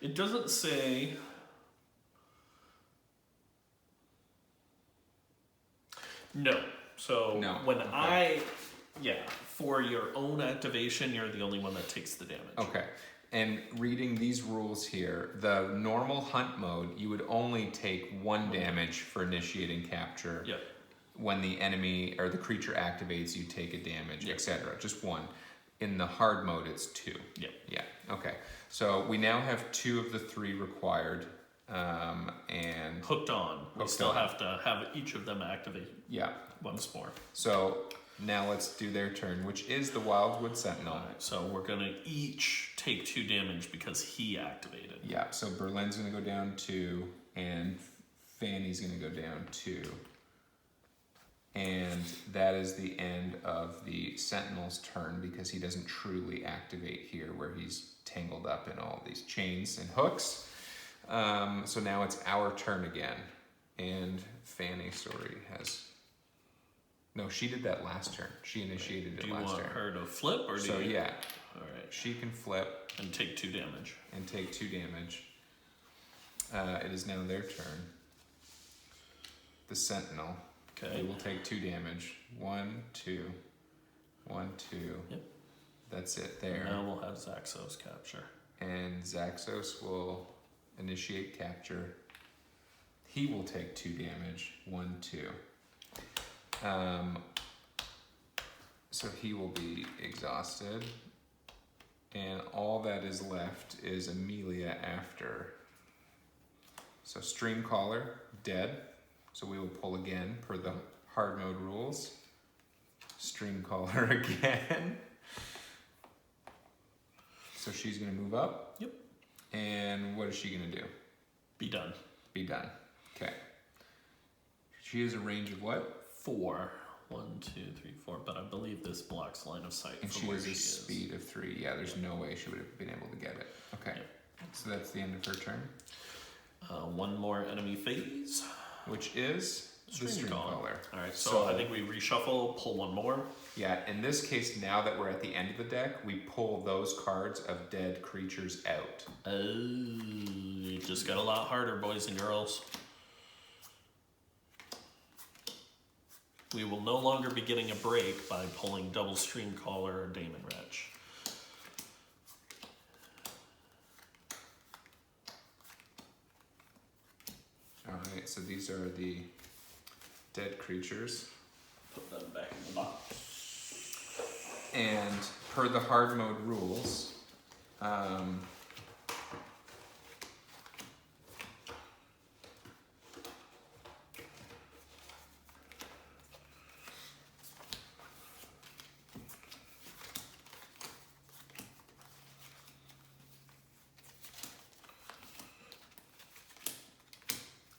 It doesn't say. No. So No. when Okay. for your own activation, you're the only one that takes the damage. Okay. And reading these rules here, the normal hunt mode, you would only take 1 damage for initiating capture. Yep. When the enemy or the creature activates, you take a damage, Yep. etc. Just 1. In the hard mode, it's 2. Yep. Yeah, okay. So we now have 2 of the 3 required. And Hooked on. We Hooked still on. have to have each of them activate yeah, once more. so now let's do their turn, which is the Wildwood Sentinel. Alright, so we're gonna each take 2 damage because he activated. Yeah, so Berlin's gonna go down 2, and Fanny's gonna go down 2. And that is the end of the Sentinel's turn because he doesn't truly activate here where he's tangled up in all these chains and hooks. So now it's our turn again. And Fanny, has... No, she did that last turn. She initiated it Do you last want turn. her to flip or do So you? yeah, Alright. she can flip And take 2 damage. and take 2 damage. It is now their turn. The Sentinel. Okay. They will take 2 damage. 1, 2, 1, 2. Yep. That's it there. Now we'll have Zaxos capture. And Zaxos will initiate capture. He will take 2 damage. 1, 2. So he will be exhausted. And all that is left is Amelia after. So Streamcaller, dead. So we will pull again per the hard mode rules. Streamcaller again. So she's gonna move up. Yep. And what is she gonna do? Be done. Be done. Okay. She has a range of what? 4. 1, 2, 3, 4. But I believe this blocks line of sight And from she where has she a is. speed of 3. Yeah, there's no way she would have been able to get it. Okay. Yep. So that's the end of her turn. 1 more enemy phase. Which is the Streamcaller. Alright, so I think we reshuffle, pull 1 more. Yeah, in this case, now that we're at the end of the deck, we pull those cards of dead creatures out. Oh, it just got a lot harder, boys and girls. We will no longer be getting a break by pulling double Streamcaller or Daemon Wretch. Alright, so these are the dead creatures. Put them back in the box. And per the hard mode rules,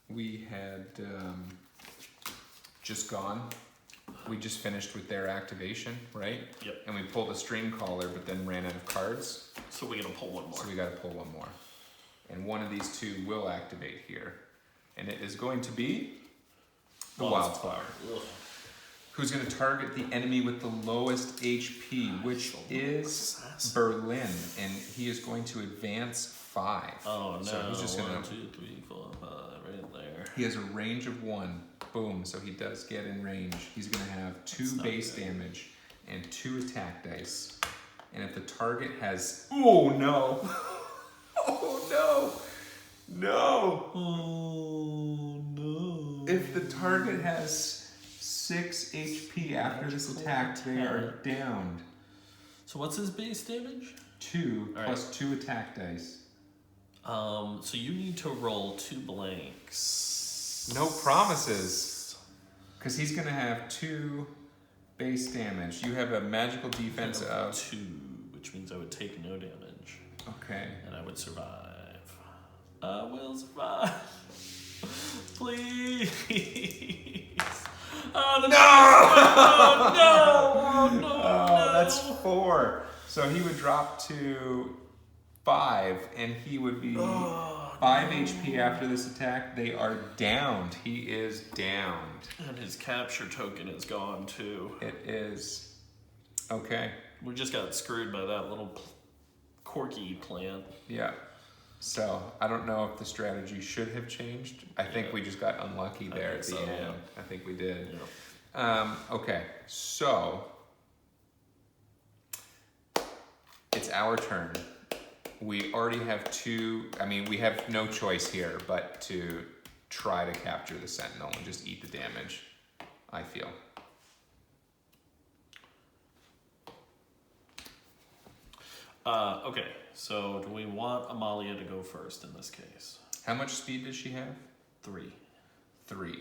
we had just gone. We just finished with their activation, right? Yep. And we pulled a Streamcaller, but then ran out of cards. So we're gonna pull 1 more. So we gotta pull 1 more. And one of these 2 will activate here. And it is going to be the Wildflower. Ugh. Who's gonna target the enemy with the lowest HP, which is Berlin. And he is going to advance 5. Oh no, So he's just gonna... 1, 2, 3, 4, 5, right there. He has a range of 1. Boom, so he does get in range. He's gonna have 2 base damage and 2 attack dice. And if the target has... Oh no! Oh no! No! Oh no. If the target has 6 HP after this attack, they are downed. So what's his base damage? 2 All plus 2 attack dice. So you need to roll 2 blanks. No promises. Because he's gonna have 2 base damage. You have a magical defense of 2, which means I would take no damage. Okay. And I would survive. I will survive. Please. Oh, no! No! That's 4. So he would drop to 5, and he would be 5 HP after this attack. They are downed. He is downed. And his capture token is gone too. It is. Okay. We just got screwed by that little quirky plant. Yeah. So I don't know if the strategy should have changed. I think we just got unlucky there at the end. Yeah. I think we did. Yeah. Okay. So it's our turn. We already have 2. I mean, we have no choice here but to try to capture the Sentinel and just eat the damage, I feel. Okay, so do we want Amalia to go first in this case? How much speed does she have? 3. 3.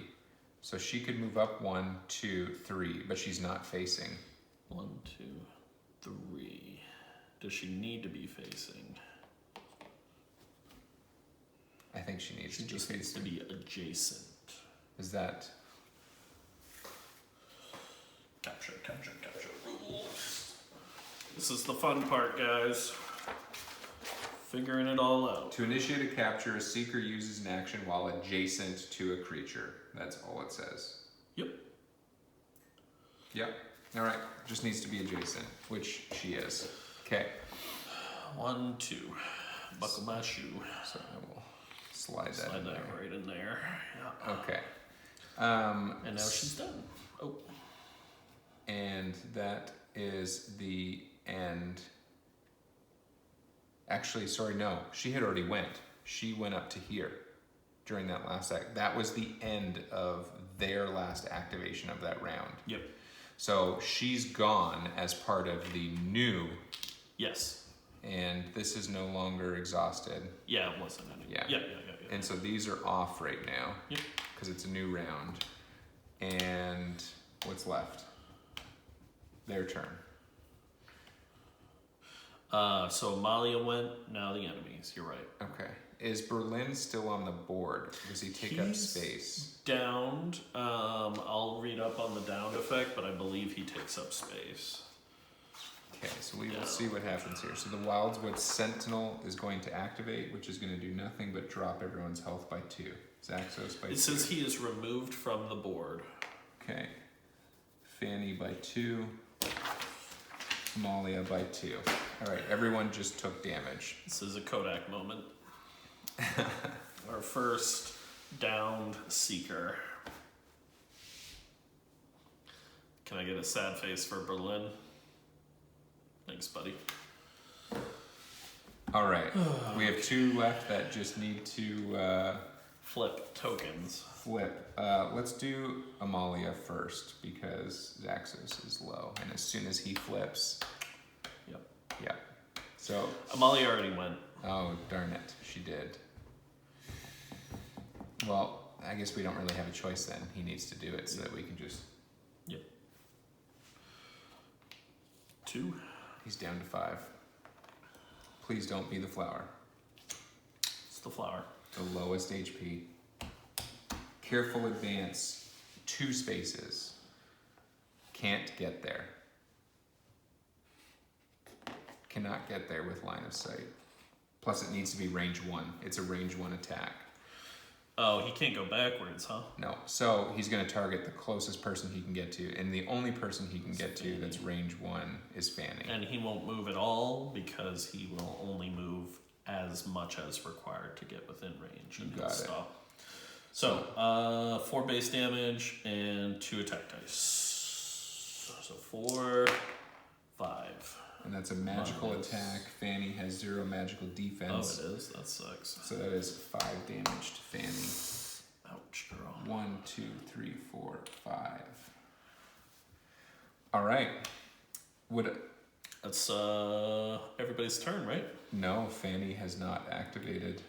So she could move up 1, 2, 3, but she's not facing. 1, 2, 3. Does she need to be facing? I think she needs She to be just needs to facing. be adjacent. Is that... Capture rules. This is the fun part, guys. Figuring it all out. To initiate a capture, a seeker uses an action while adjacent to a creature. That's all it says. Yep. Yep. All right. Just needs to be adjacent, which she is. Okay. 1, 2. Buckle my shoe. So I will slide that Slide in that there. right in there. Yeah. Okay. And now she's done. Oh. And that is the end. Actually, sorry, no. She had already went. She went up to here during that last act. That was the end of their last activation of that round. Yep. So she's gone as part of the new, Yes. and this is no longer exhausted. Yeah, it wasn't any. Yeah. Yeah. And so these are off right now. Yep. Because it's a new round. And what's left? Their turn. So Amalia went, now the enemies. You're right. Okay. Is Berlin still on the board? Does he take up He's space? Downed. I'll read up on the downed effect, but I believe he takes up space. Okay, so we will see what happens here. So the Wildwood Sentinel is going to activate, which is going to do nothing but drop everyone's health by 2. Zaxos by 2. It says he is removed from the board. Okay. Fanny by 2. Amalia by 2. All right, everyone just took damage. This is a Kodak moment. Our first downed seeker. Can I get a sad face for Berlin? Thanks, buddy. All right, we have 2 left that just need to Flip tokens. flip. Let's do Amalia first because Zaxos is low, and as soon as he flips, Yep. yeah. So, Amalia already went. oh darn it, she did. Well, I guess we don't really have a choice then. He needs to do it so that we can just. Yep. 2. He's down to 5. Please don't be the flower. It's the flower. The lowest HP. Careful advance. 2 spaces. Can't get there. Cannot get there with line of sight. Plus it needs to be range 1. It's a range 1 attack. Oh, he can't go backwards, huh? No. So he's going to target the closest person he can get to. And the only person he can get to that's range 1 is Fanny. And he won't move at all because he will only move as much as required to get within range. And You got it. stop. So, 4 base damage and 2 attack dice. So 4, 5. And that's a magical Minus. attack. Fanny has 0 magical Oh, defense. it is? That sucks. So that is 5 damage to Fanny. Ouch, girl. 1, 2, 3, 4, 5. All right. That's everybody's turn, right? No, Fanny has not activated.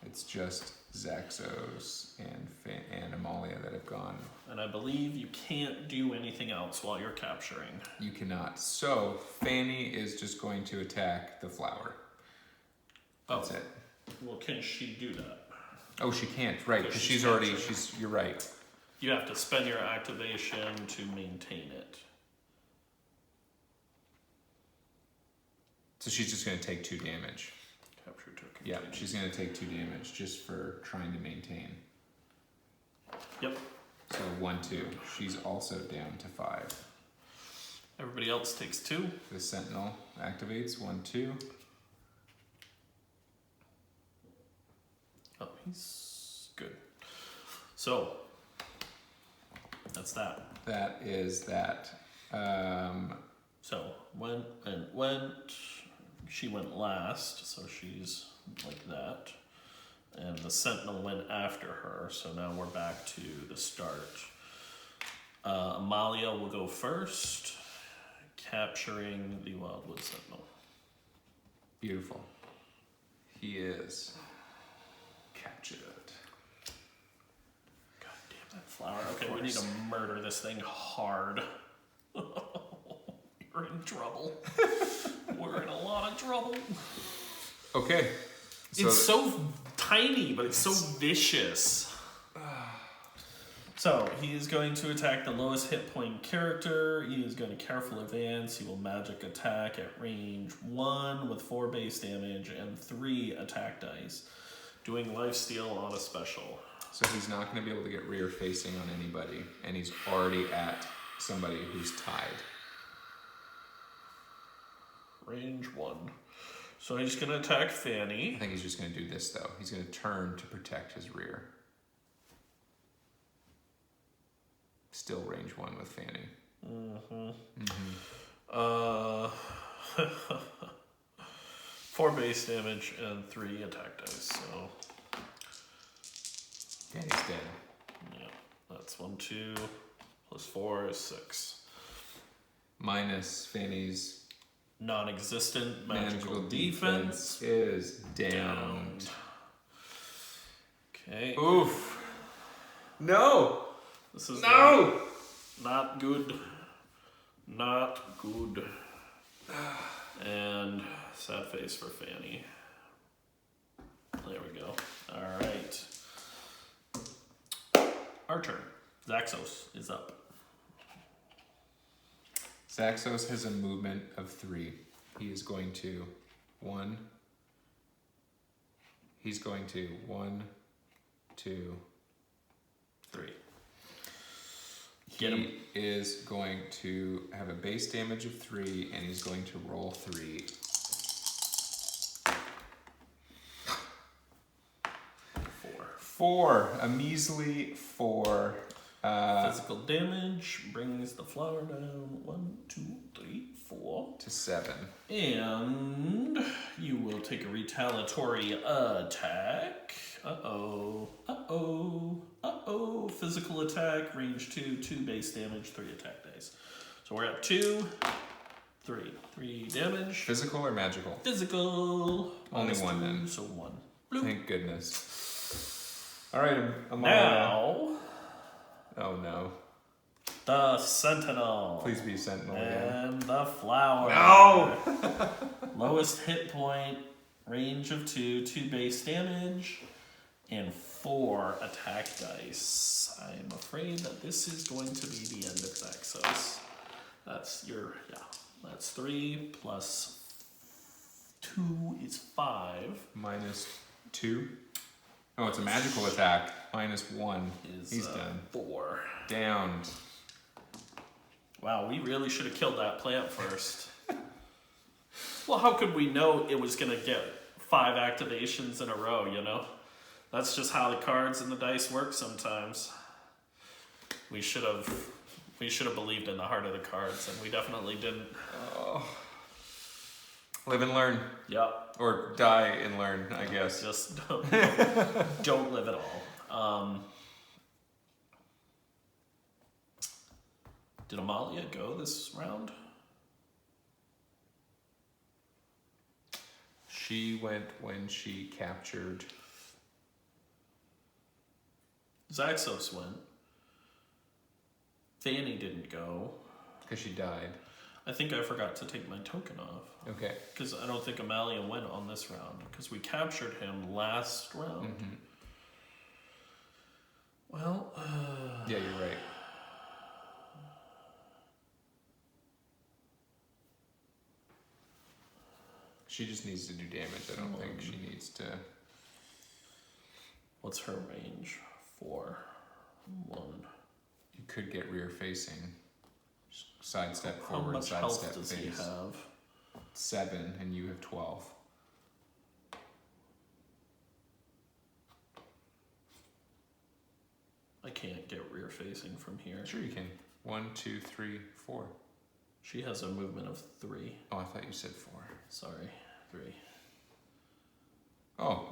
It's just Zaxos and Amalia that have gone. And I believe you can't do anything else while you're capturing. You cannot. So Fanny is just going to attack the flower. That's it. Well, can she do that? Oh, she can't. Right, because She's she's already. captured. You're right. You have to spend your activation to maintain it. So she's just going to take 2 damage. Capture token. Yeah, she's going to take 2 damage just for trying to maintain. Yep. So 1, 2. She's also down to 5. Everybody else takes 2. The Sentinel activates. 1, 2. Oh, he's good. So, that's that. That is that. So, went. She went last, so she's like that. And the Sentinel went after her, so now we're back to the start. Amalia will go first, capturing the Wildwood Sentinel. Beautiful. He is captured. God damn that flower. Okay, we need to murder this thing hard. We're in trouble. We're in a lot of trouble. Okay. It's so tiny, but it's so vicious. So, he is going to attack the lowest hit point character. He is going to careful advance. He will magic attack at range 1 with 4 base damage and 3 attack dice. Doing lifesteal on a special. So he's not going to be able to get rear facing on anybody, and he's already at somebody who's tied. Range 1. So he's going to attack Fanny. I think he's just going to do this, though. He's going to turn to protect his rear. Still range 1 with Fanny. Mm-hmm. 4 base damage and 3 attack dice, so... Fanny's dead. Yeah, that's 1, 2, plus 4 is 6. Minus Fanny's Non-existent magical defense is downed. Okay. Oof. No! This is No! Not good. Not good. And sad face for Fanny. There we go. Alright. Our turn. Zaxos is up. Zaxos has a movement of 3. He is going to 1. He's going to 1, 2, 3. Get him. He is going to have a base damage of 3, and he's going to roll 3. 4. A measly 4. Physical damage brings the flower down 1, 2, 3, 4 to 7. And you will take a retaliatory attack. Physical attack, range 2, 2 base damage, 3 attack dice. So we're at 2, 3. 3 damage. Physical or magical? Physical. Only Minus 1 2, then. So 1. Bloop. Thank goodness. All right, I'm Now. Oh no. The Sentinel. Please be Sentinel again. And the flower. No! Lowest hit point, range of 2, 2 base damage, and 4 attack dice. I'm afraid that this is going to be the end of Zaxos. That's 3 plus 2 is 5. Minus 2. Oh, it's a magical attack. Minus 1. He's done. 4. Downed. Wow, we really should have killed that plant first. Well, how could we know it was going to get 5 activations in a row, you know? That's just how the cards and the dice work sometimes. We should have believed in the heart of the cards, and we definitely didn't. Oh. Live and learn. Yep. Or die and learn, I guess. Just don't live at all. Did Amalia go this round? She went when she captured. Zaxos went. Fanny didn't go. Because she died. I think I forgot to take my token off. Okay. Because I don't think Amalia went on this round. Because we captured him last round. Mm-hmm. Well, Yeah, you're right. She just needs to do damage. I don't think she needs to. what's her range? 4, 1. You could get rear facing. Sidestep How forward, much health sidestep does face. he have? 7, and you have 12. I can't get rear facing from here. Sure you can. 1, 2, 3, 4. She has a movement of 3. Oh, I thought you said 4. Sorry, 3. Oh,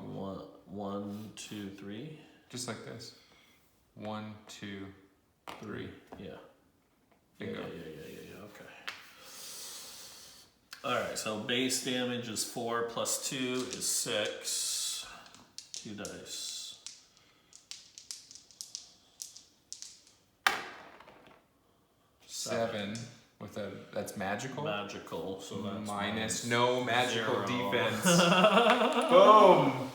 1, 2, 3. just like this. 1, 2, 3. Yeah. Bingo. Yeah. Okay. All right. Alright, so base damage is 4 plus 2 is 6. 2 dice. Seven with that's magical. Magical, so that's Minus no magical 0. defense. Boom!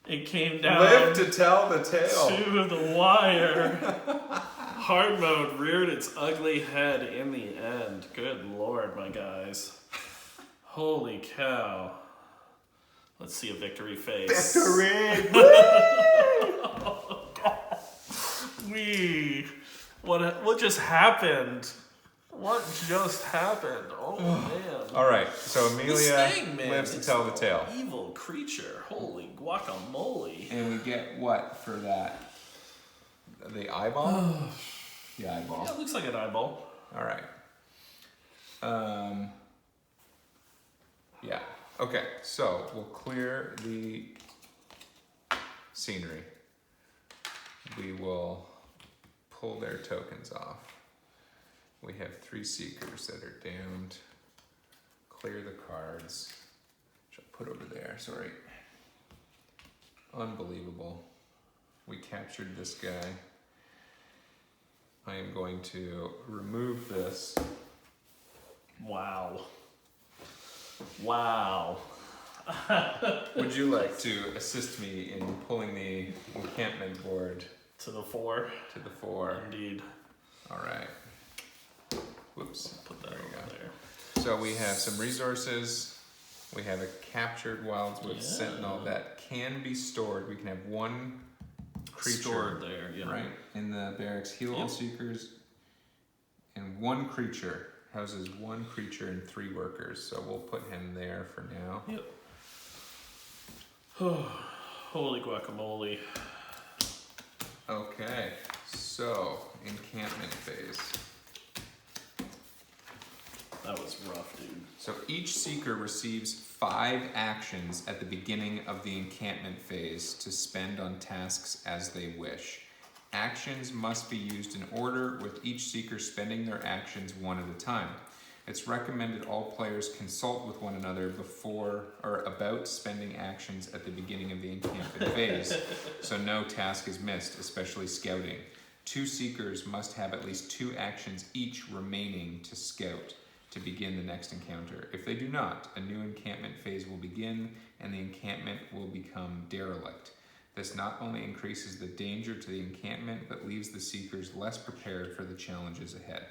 It came down Live to tell the tale. to the wire. Hard mode reared its ugly head in the end. Good lord, my guys. Holy cow. Let's see a victory face. Victory! What just happened? What just happened? Oh man. All right, so Amelia This thing, man, lives to it's tell the tale. an evil creature. Holy guacamole. And we get what for that? The eyeball? The eyeball. Yeah, it looks like an eyeball. All right. Yeah. Okay, so we'll clear the scenery. We will pull their tokens off. We have 3 seekers that are downed. Clear the cards, which I'll put over there, sorry. Unbelievable. We captured this guy. I am going to remove this. Wow. Wow. Would you like to assist me in pulling the encampment board To the 4. to the fore? Indeed. All right. Whoops. Put that There you over go. there. So we have some resources. We have a captured Wildswood Yeah. Sentinel that can be stored. We can have 1 creature Stored there, yeah. right in the barracks. Heal all Yep. seekers, and 1 creature houses 1 creature and 3 workers. So we'll put him there for now. Yep. Holy guacamole. Okay, so encampment phase. That was rough, dude. So each seeker receives 5 actions at the beginning of the encampment phase to spend on tasks as they wish. Actions must be used in order, with each seeker spending their actions one at a time. It's recommended all players consult with one another before or about spending actions at the beginning of the encampment phase, so no task is missed, especially scouting. 2 seekers must have at least 2 actions each remaining to scout to begin the next encounter. If they do not, a new encampment phase will begin and the encampment will become derelict. This not only increases the danger to the encampment, but leaves the seekers less prepared for the challenges ahead.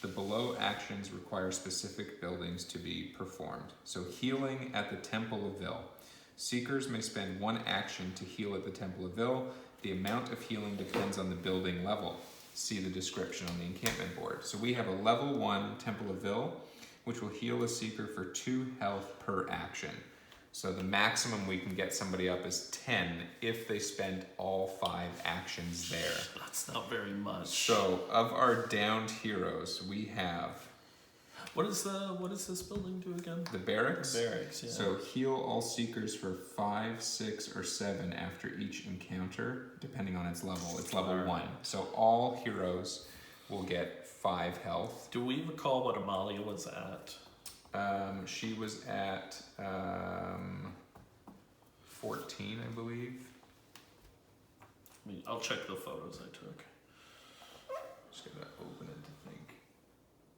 The below actions require specific buildings to be performed. So healing at the Temple of Vil. Seekers may spend 1 action to heal at the Temple of Vil. The amount of healing depends on the building level. See the description on the encampment board. So we have a level 1 Temple of Vil, which will heal a seeker for 2 health per action. So the maximum we can get somebody up is 10 if they spend all 5 actions there. That's not very much. So of our downed heroes, we have What does this building do again? the barracks. Barracks, yeah. So heal all seekers for 5, 6, or 7 after each encounter, depending on its level. It's level Alright. 1. So all heroes will get 5 health. Do we recall what Amalia was at? She was at 14, I believe. I mean, I'll check the photos I took. Just gotta open it to think.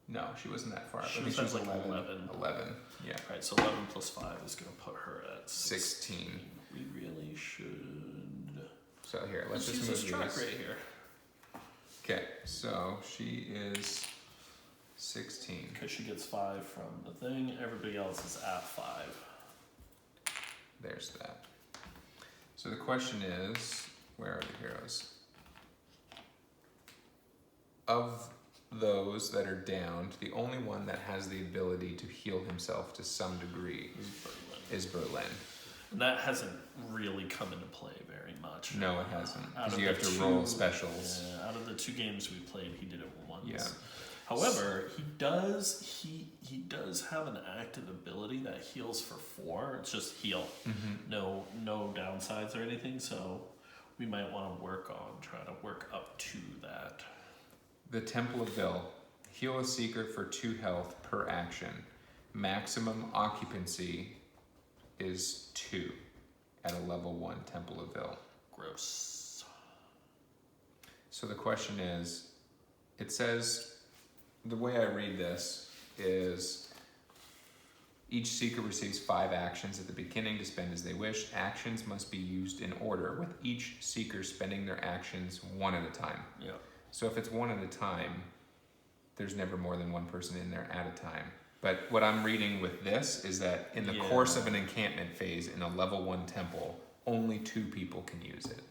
No, she wasn't that far. She I think was she at, was like, 11. 11, yeah. Alright, so 11 plus 5 is going to put her at 16. We really should... So here, let's use just this move track these. right here. Okay, so she is 16. Because she gets 5 from the thing. Everybody else is at 5. There's that. So the question is, where are the heroes? Of those that are downed, the only one that has the ability to heal himself to some degree is Berlin. And that hasn't really come into play very much. No, it hasn't, Out because of you the have to two- roll specials. Yeah, out of the 2 games we played, he did it once. Yeah. However, he does have an active ability that heals for 4. It's just heal. Mm-hmm. No downsides or anything, so we might want to try to work up to that. The Temple of Vil. Heal a seeker for 2 health per action. Maximum occupancy is 2 at a level 1 Temple of Vil. Gross. So the question is, it says, the way I read this is each seeker receives 5 actions at the beginning to spend as they wish. Actions must be used in order, with each seeker spending their actions one at a time. Yeah. So if it's one at a time, there's never more than one person in there at a time. But what I'm reading with this is that in the course of an encampment phase in a level 1 temple, only 2 people can use it.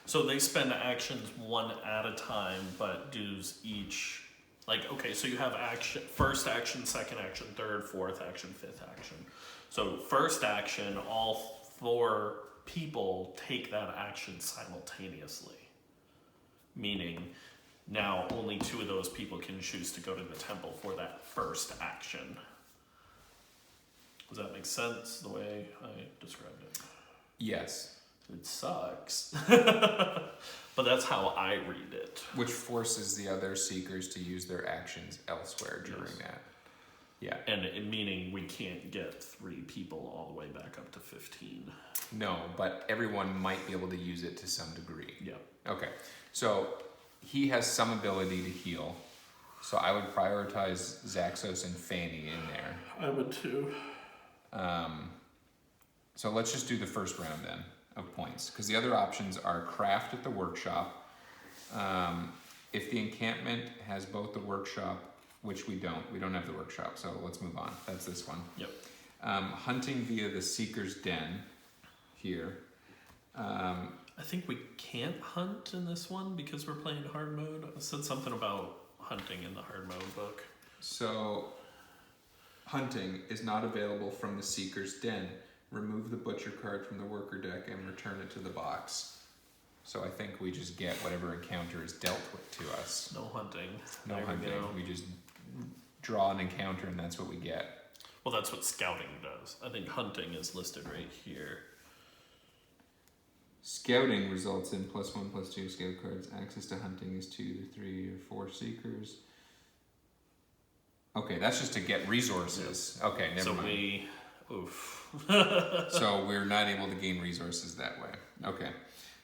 So they spend actions one at a time, but does each, like, okay, so you have action, first action, second action, third, fourth action, fifth action. So first action, all 4 people take that action simultaneously. Meaning now only 2 of those people can choose to go to the temple for that first action. Does that make sense, the way I described it? Yes. It sucks. But that's how I read it. Which forces the other seekers to use their actions elsewhere during that. Yeah. And meaning we can't get 3 people all the way back up to 15. No, but everyone might be able to use it to some degree. Yeah. Okay. So he has some ability to heal. So I would prioritize Zaxos and Fanny in there. I would too. So let's just do the first round then of points, because the other options are craft at the workshop. If the encampment has both the workshop, which we don't have the workshop, so let's move on. That's this one. Yep. Hunting via the Seeker's Den here. I think we can't hunt in this one because we're playing hard mode. I said something about hunting in the hard mode book. So hunting is not available from the Seeker's Den. Remove the butcher card from the worker deck and return it to the box. So I think we just get whatever encounter is dealt with to us. No hunting. No There hunting. We We just draw an encounter and that's what we get. Well, that's what scouting does. I think hunting is listed right here. Scouting results in +1/+2 scout cards. Access to hunting is 2 to 3 or 4 seekers. Okay, that's just to get resources. Okay, never mind. So we're not able to gain resources that way. Okay,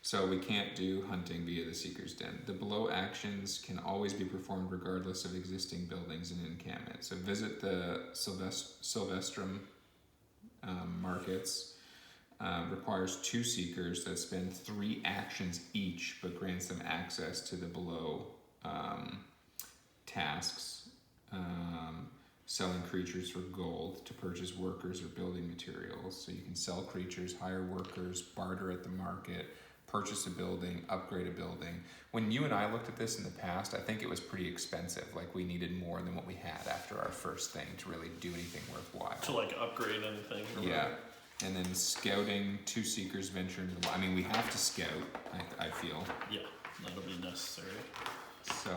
so we can't do hunting via the Seeker's Den. The below actions can always be performed regardless of existing buildings in encampment. So visit the Sylvestrum markets. Requires 2 seekers that spend 3 actions each, but grants them access to the below tasks. Selling creatures for gold to purchase workers or building materials. So you can sell creatures, hire workers, barter at the market, purchase a building, upgrade a building. When you and I looked at this in the past, I think it was pretty expensive. Like we needed more than what we had after our first thing to really do anything worthwhile. To like upgrade anything. Or yeah. whatever. And then scouting, 2 seekers venture into the... I mean, we have to scout, I feel. Yeah, that'll be necessary. So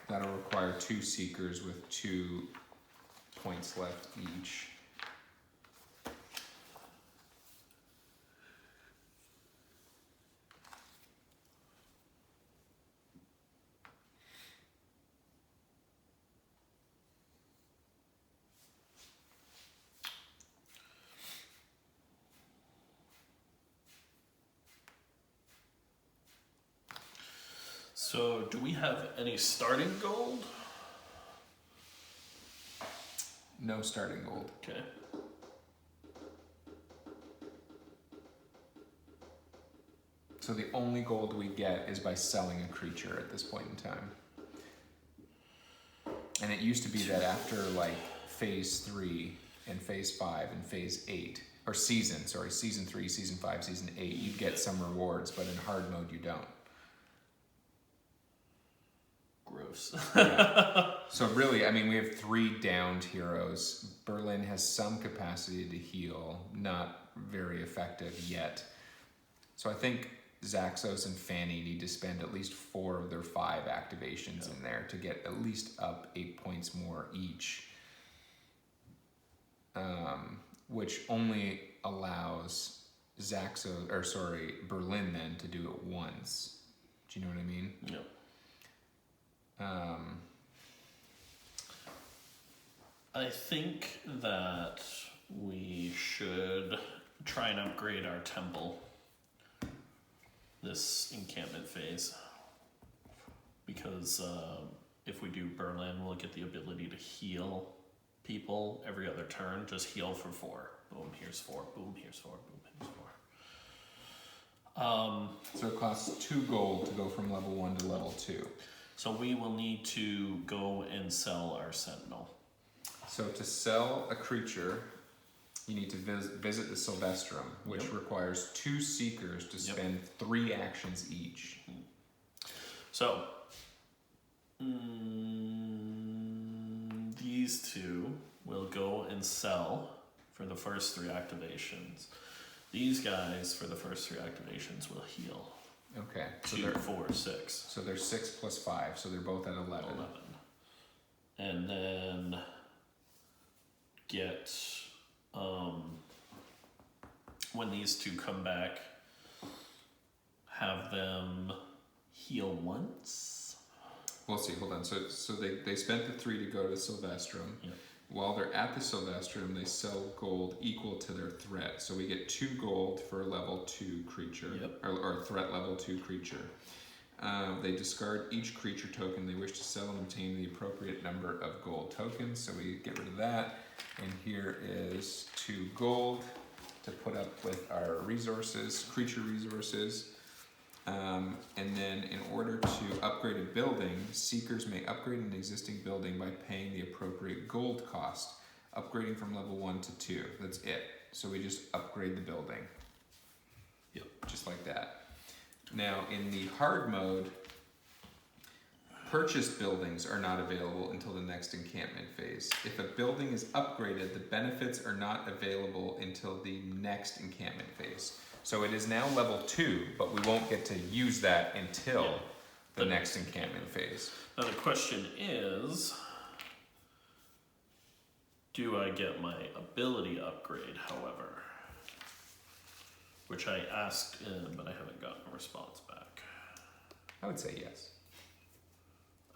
that'll require 2 seekers with 2 points left each. So, do we have any starting gold? No starting gold. Okay. So the only gold we get is by selling a creature at this point in time. And it used to be that after like phase 3 and phase 5 and phase 8, or season 3, season 5, season 8, you'd get some rewards, but in hard mode you don't. Gross. Yeah. So really, I mean, we have 3 downed heroes. Berlin has some capacity to heal, not very effective yet. So I think Zaxos and Fanny need to spend at least 4 of their 5 activations in there to get at least up 8 points more each. Which only allows Berlin then to do it once. Do you know what I mean? Yeah. I think that we should try and upgrade our temple this encampment phase. Because if we do Berlin, we'll get the ability to heal people every other turn. Just heal for 4. Boom, here's 4. Boom, here's 4. Boom, here's 4. So it costs 2 gold to go from level 1 to level 2. So we will need to go and sell our sentinel. So to sell a creature, you need to visit the Sylvestrum, which requires 2 seekers to spend 3 actions each. So these 2 will go and sell for the first 3 activations. These guys, for the first 3 activations, will heal. Okay. So 2, 4, 6. So they're 6 plus 5, so they're both at 11. And then get, when these 2 come back, have them heal once. We'll see, hold on. So they spent the 3 to go to Sylvestrum. Yep. While they're at the Sylvestrum, they sell gold equal to their threat. So we get 2 gold for a level 2 creature, or a threat level 2 creature. They discard each creature token they wish to sell and obtain the appropriate number of gold tokens. So we get rid of that. And here is 2 gold to put up with our resources, creature resources. And then in order to upgrade a building, seekers may upgrade an existing building by paying the appropriate gold cost, upgrading from level 1 to 2. That's it. So we just upgrade the building. Yep. Just like that. Now in the hard mode, purchased buildings are not available until the next encampment phase. If a building is upgraded, the benefits are not available until the next encampment phase. So it is now level 2, but we won't get to use that until the next encampment phase. Now the question is, do I get my ability upgrade, however? Which I asked but I haven't gotten a response back. I would say yes.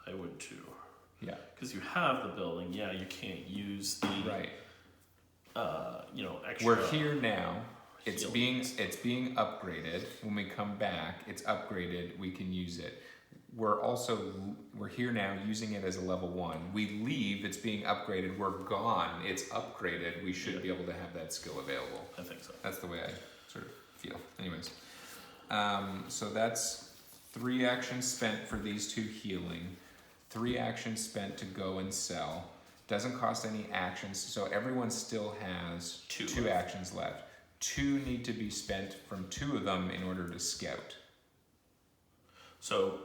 I would too. Yeah. Because you have the building, you can't use the Right. Extra. We're here now. It's being upgraded. When we come back, it's upgraded. We can use it. We're here now using it as a level 1. We leave. It's being upgraded. We're gone. It's upgraded. We should be able to have that skill available. I think so. That's the way I sort of feel. Anyways, so that's 3 actions spent for these 2 healing. 3 actions spent to go and sell. Doesn't cost any actions. So everyone still has 2 actions left. 2 need to be spent from 2 of them in order to scout. So,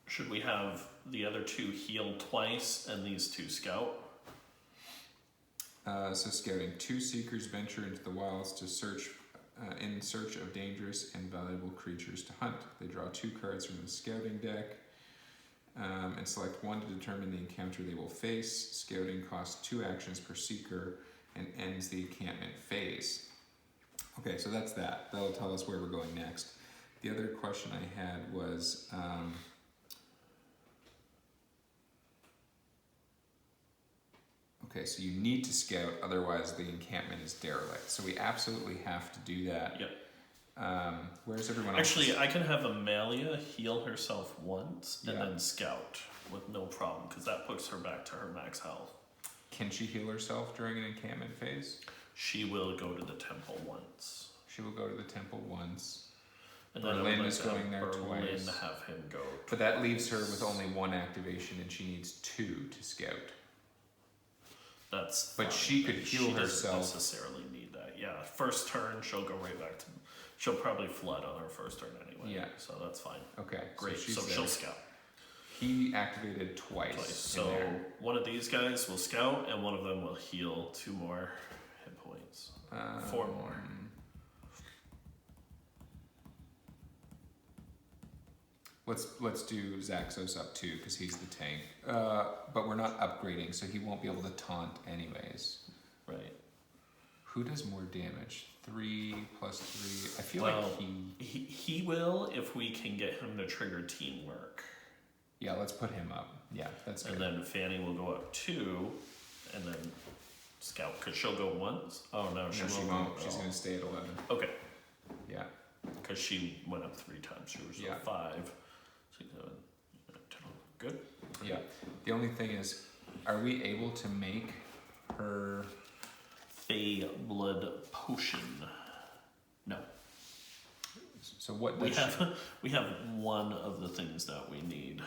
should we have the other 2 heal twice and these 2 scout? So scouting. 2 seekers venture into the wilds to search in search of dangerous and valuable creatures to hunt. They draw 2 cards from the scouting deck and select 1 to determine the encounter they will face. Scouting costs 2 actions per seeker and ends the encampment phase. Okay, so that's that. That'll tell us where we're going next. The other question I had was, okay, so you need to scout, otherwise the encampment is derelict. So we absolutely have to do that. Yep. Where's everyone else? Actually, I can have Amalia heal herself once and Yeah. then scout with no problem, because that puts her back to her max health. Can she heal herself during an encampment phase? She will go to the temple once. She will go to the temple once. And Berlin then I would is like to going there have Berlin twice. have him go. But that leaves her with only 1 activation and she needs 2 to scout. That's But fine. she could heal She doesn't herself. necessarily need that. Yeah, first turn she'll go right back to. She'll probably flood on her first turn anyway. Yeah. So that's fine. Okay, Great. she's So there. she'll scout He activated twice. twice. in So there. one of these guys will scout, and one of them will heal 2 more hit points. 4 more. Let's do Zaxos up too, because he's the tank. But we're not upgrading, so he won't be able to taunt anyways. Right. Who does more damage? 3 plus 3. I feel Well, like he will if we can get him to trigger teamwork. Yeah, let's put him up. Yeah, that's good. And then Fanny will go up 2, and then scout, because she'll go once. Oh no, she No, she won't. won't. go She's at all. gonna stay at 11. Okay, Yeah. because she went up 3 times. She was Yeah. 5, 6, 7, 8, 10. Good. Yeah. The only thing is, are we able to make her? Fey blood potion. No, So what we does have we have one of the things that we need.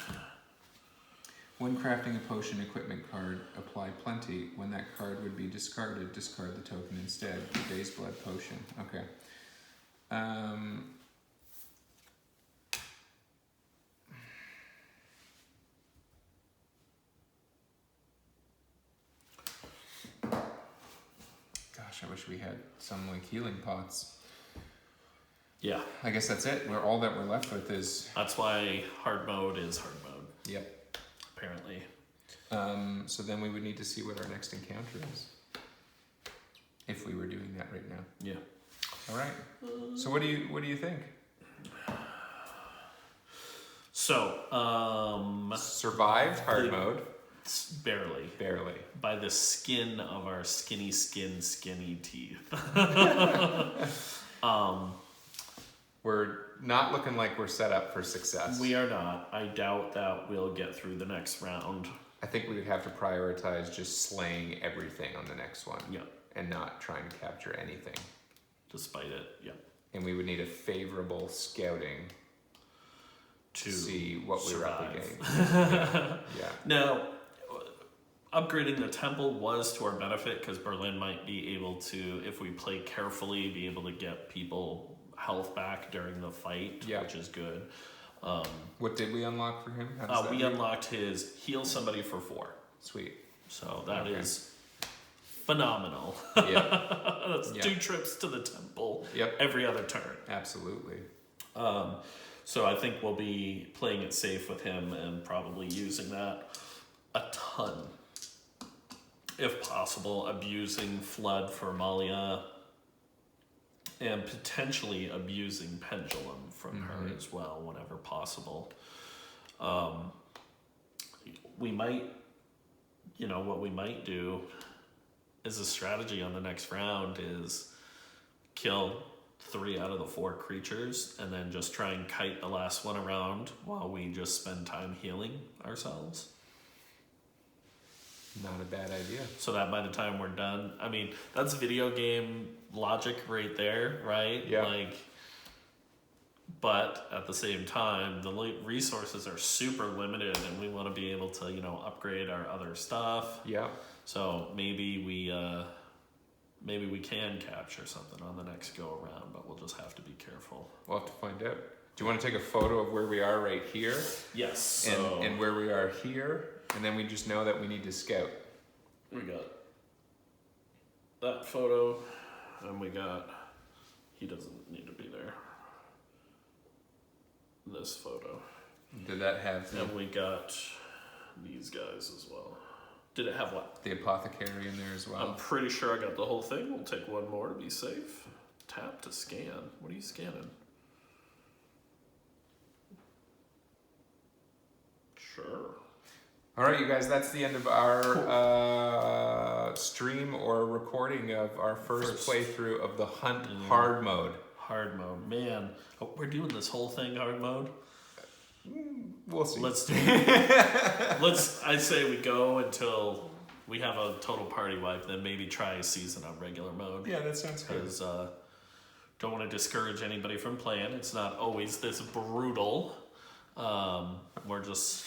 When crafting a potion equipment card, apply plenty. When that card would be discarded, discard the token instead. Fey's blood potion. Okay. Gosh, I wish we had some like healing pots. Yeah, I guess that's it. All that we're left with is. that's why hard mode is hard mode. Yep. Apparently. So then we would need to see what our next encounter is. If we were doing that right now. Yeah. All right. So what do you think? So, Survived hard the- mode. barely. Barely. By the skin of our skinny teeth. We're not looking like we're set up for success. We are not. I doubt that we'll get through the next round. I think we would have to prioritize just slaying everything on the next one. Yeah. And not trying to capture anything. Despite it, yeah. And we would need a favorable scouting to see what we were up survive. against. Yeah. Now, upgrading the temple was to our benefit because Berlin might be able to, if we play carefully, be able to get people health back during the fight, Yeah. which is good. What did we unlock for him? How does that We work? unlocked his heal somebody for 4. Sweet. So that Okay. is phenomenal. Yeah. That's Yeah. 2 trips to the temple Yep. every other turn. Absolutely. So I think we'll be playing it safe with him and probably using that a ton. If possible, abusing Flood for Malia and potentially abusing Pendulum from her as well whenever possible. We might, what we might do as a strategy on the next round is kill 3 out of the 4 creatures and then just try and kite the last one around while we just spend time healing ourselves. Not a bad idea. So that by the time we're done, I mean, that's video game logic right there, right? Yeah. Like, but at the same time, the resources are super limited and we want to be able to, upgrade our other stuff. Yeah. So maybe we can capture something on the next go around, but we'll just have to be careful. We'll have to find out. Do you want to take a photo of where we are right here? Yes. So And where we are here? And then we just know that we need to scout. we got that photo, and we got, he doesn't need to be there. This photo. Did that have And we got these guys as well. Did it have what? the apothecary in there as I'm well? pretty sure I got the whole thing. We'll take one more to be safe. Tap to scan. What are you scanning? Sure. All right, you guys, that's the end of our stream or recording of our first playthrough of the Hunt hard mode. Hard mode. Man, we're doing this whole thing hard mode. We'll see. Let's do I say we go until we have a total party wipe, then maybe try a season on regular mode. Yeah, that sounds good. Because don't want to discourage anybody from playing. It's not always this brutal. We're just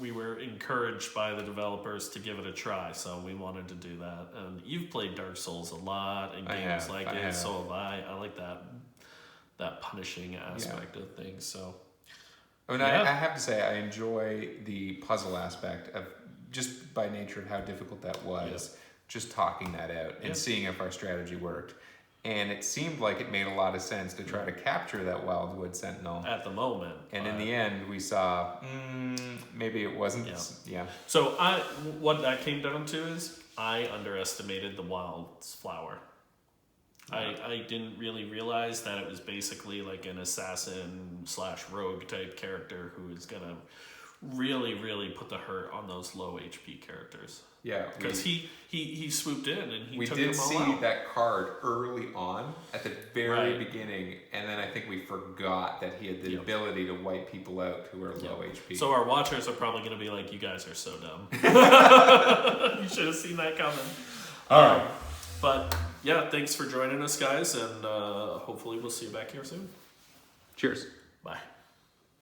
we were encouraged by the developers to give it a try, so we wanted to do that. And you've played Dark Souls a lot and games like it, so have I. I like that punishing aspect of things. So I mean, yeah. I have to say I enjoy the puzzle aspect of just by nature of how difficult that was. Just talking that out and seeing if our strategy worked. And it seemed like it made a lot of sense to try to capture that Wildwood Sentinel. at the moment. And in the end, we saw maybe it wasn't. Yeah. So what that came down to is I underestimated the wildflower. I didn't really realize that it was basically like an assassin / rogue type character who is gonna really put the hurt on those low HP characters. Yeah, Because he swooped in and he we took did them all see out. that card early on at the very Right. beginning, and then I think we forgot that he had the ability to wipe people out who are low HP. So our watchers are probably going to be like, you guys are so dumb. You should have seen that coming. All right. But yeah, thanks for joining us, guys, and hopefully we'll see you back here soon. Cheers. Bye.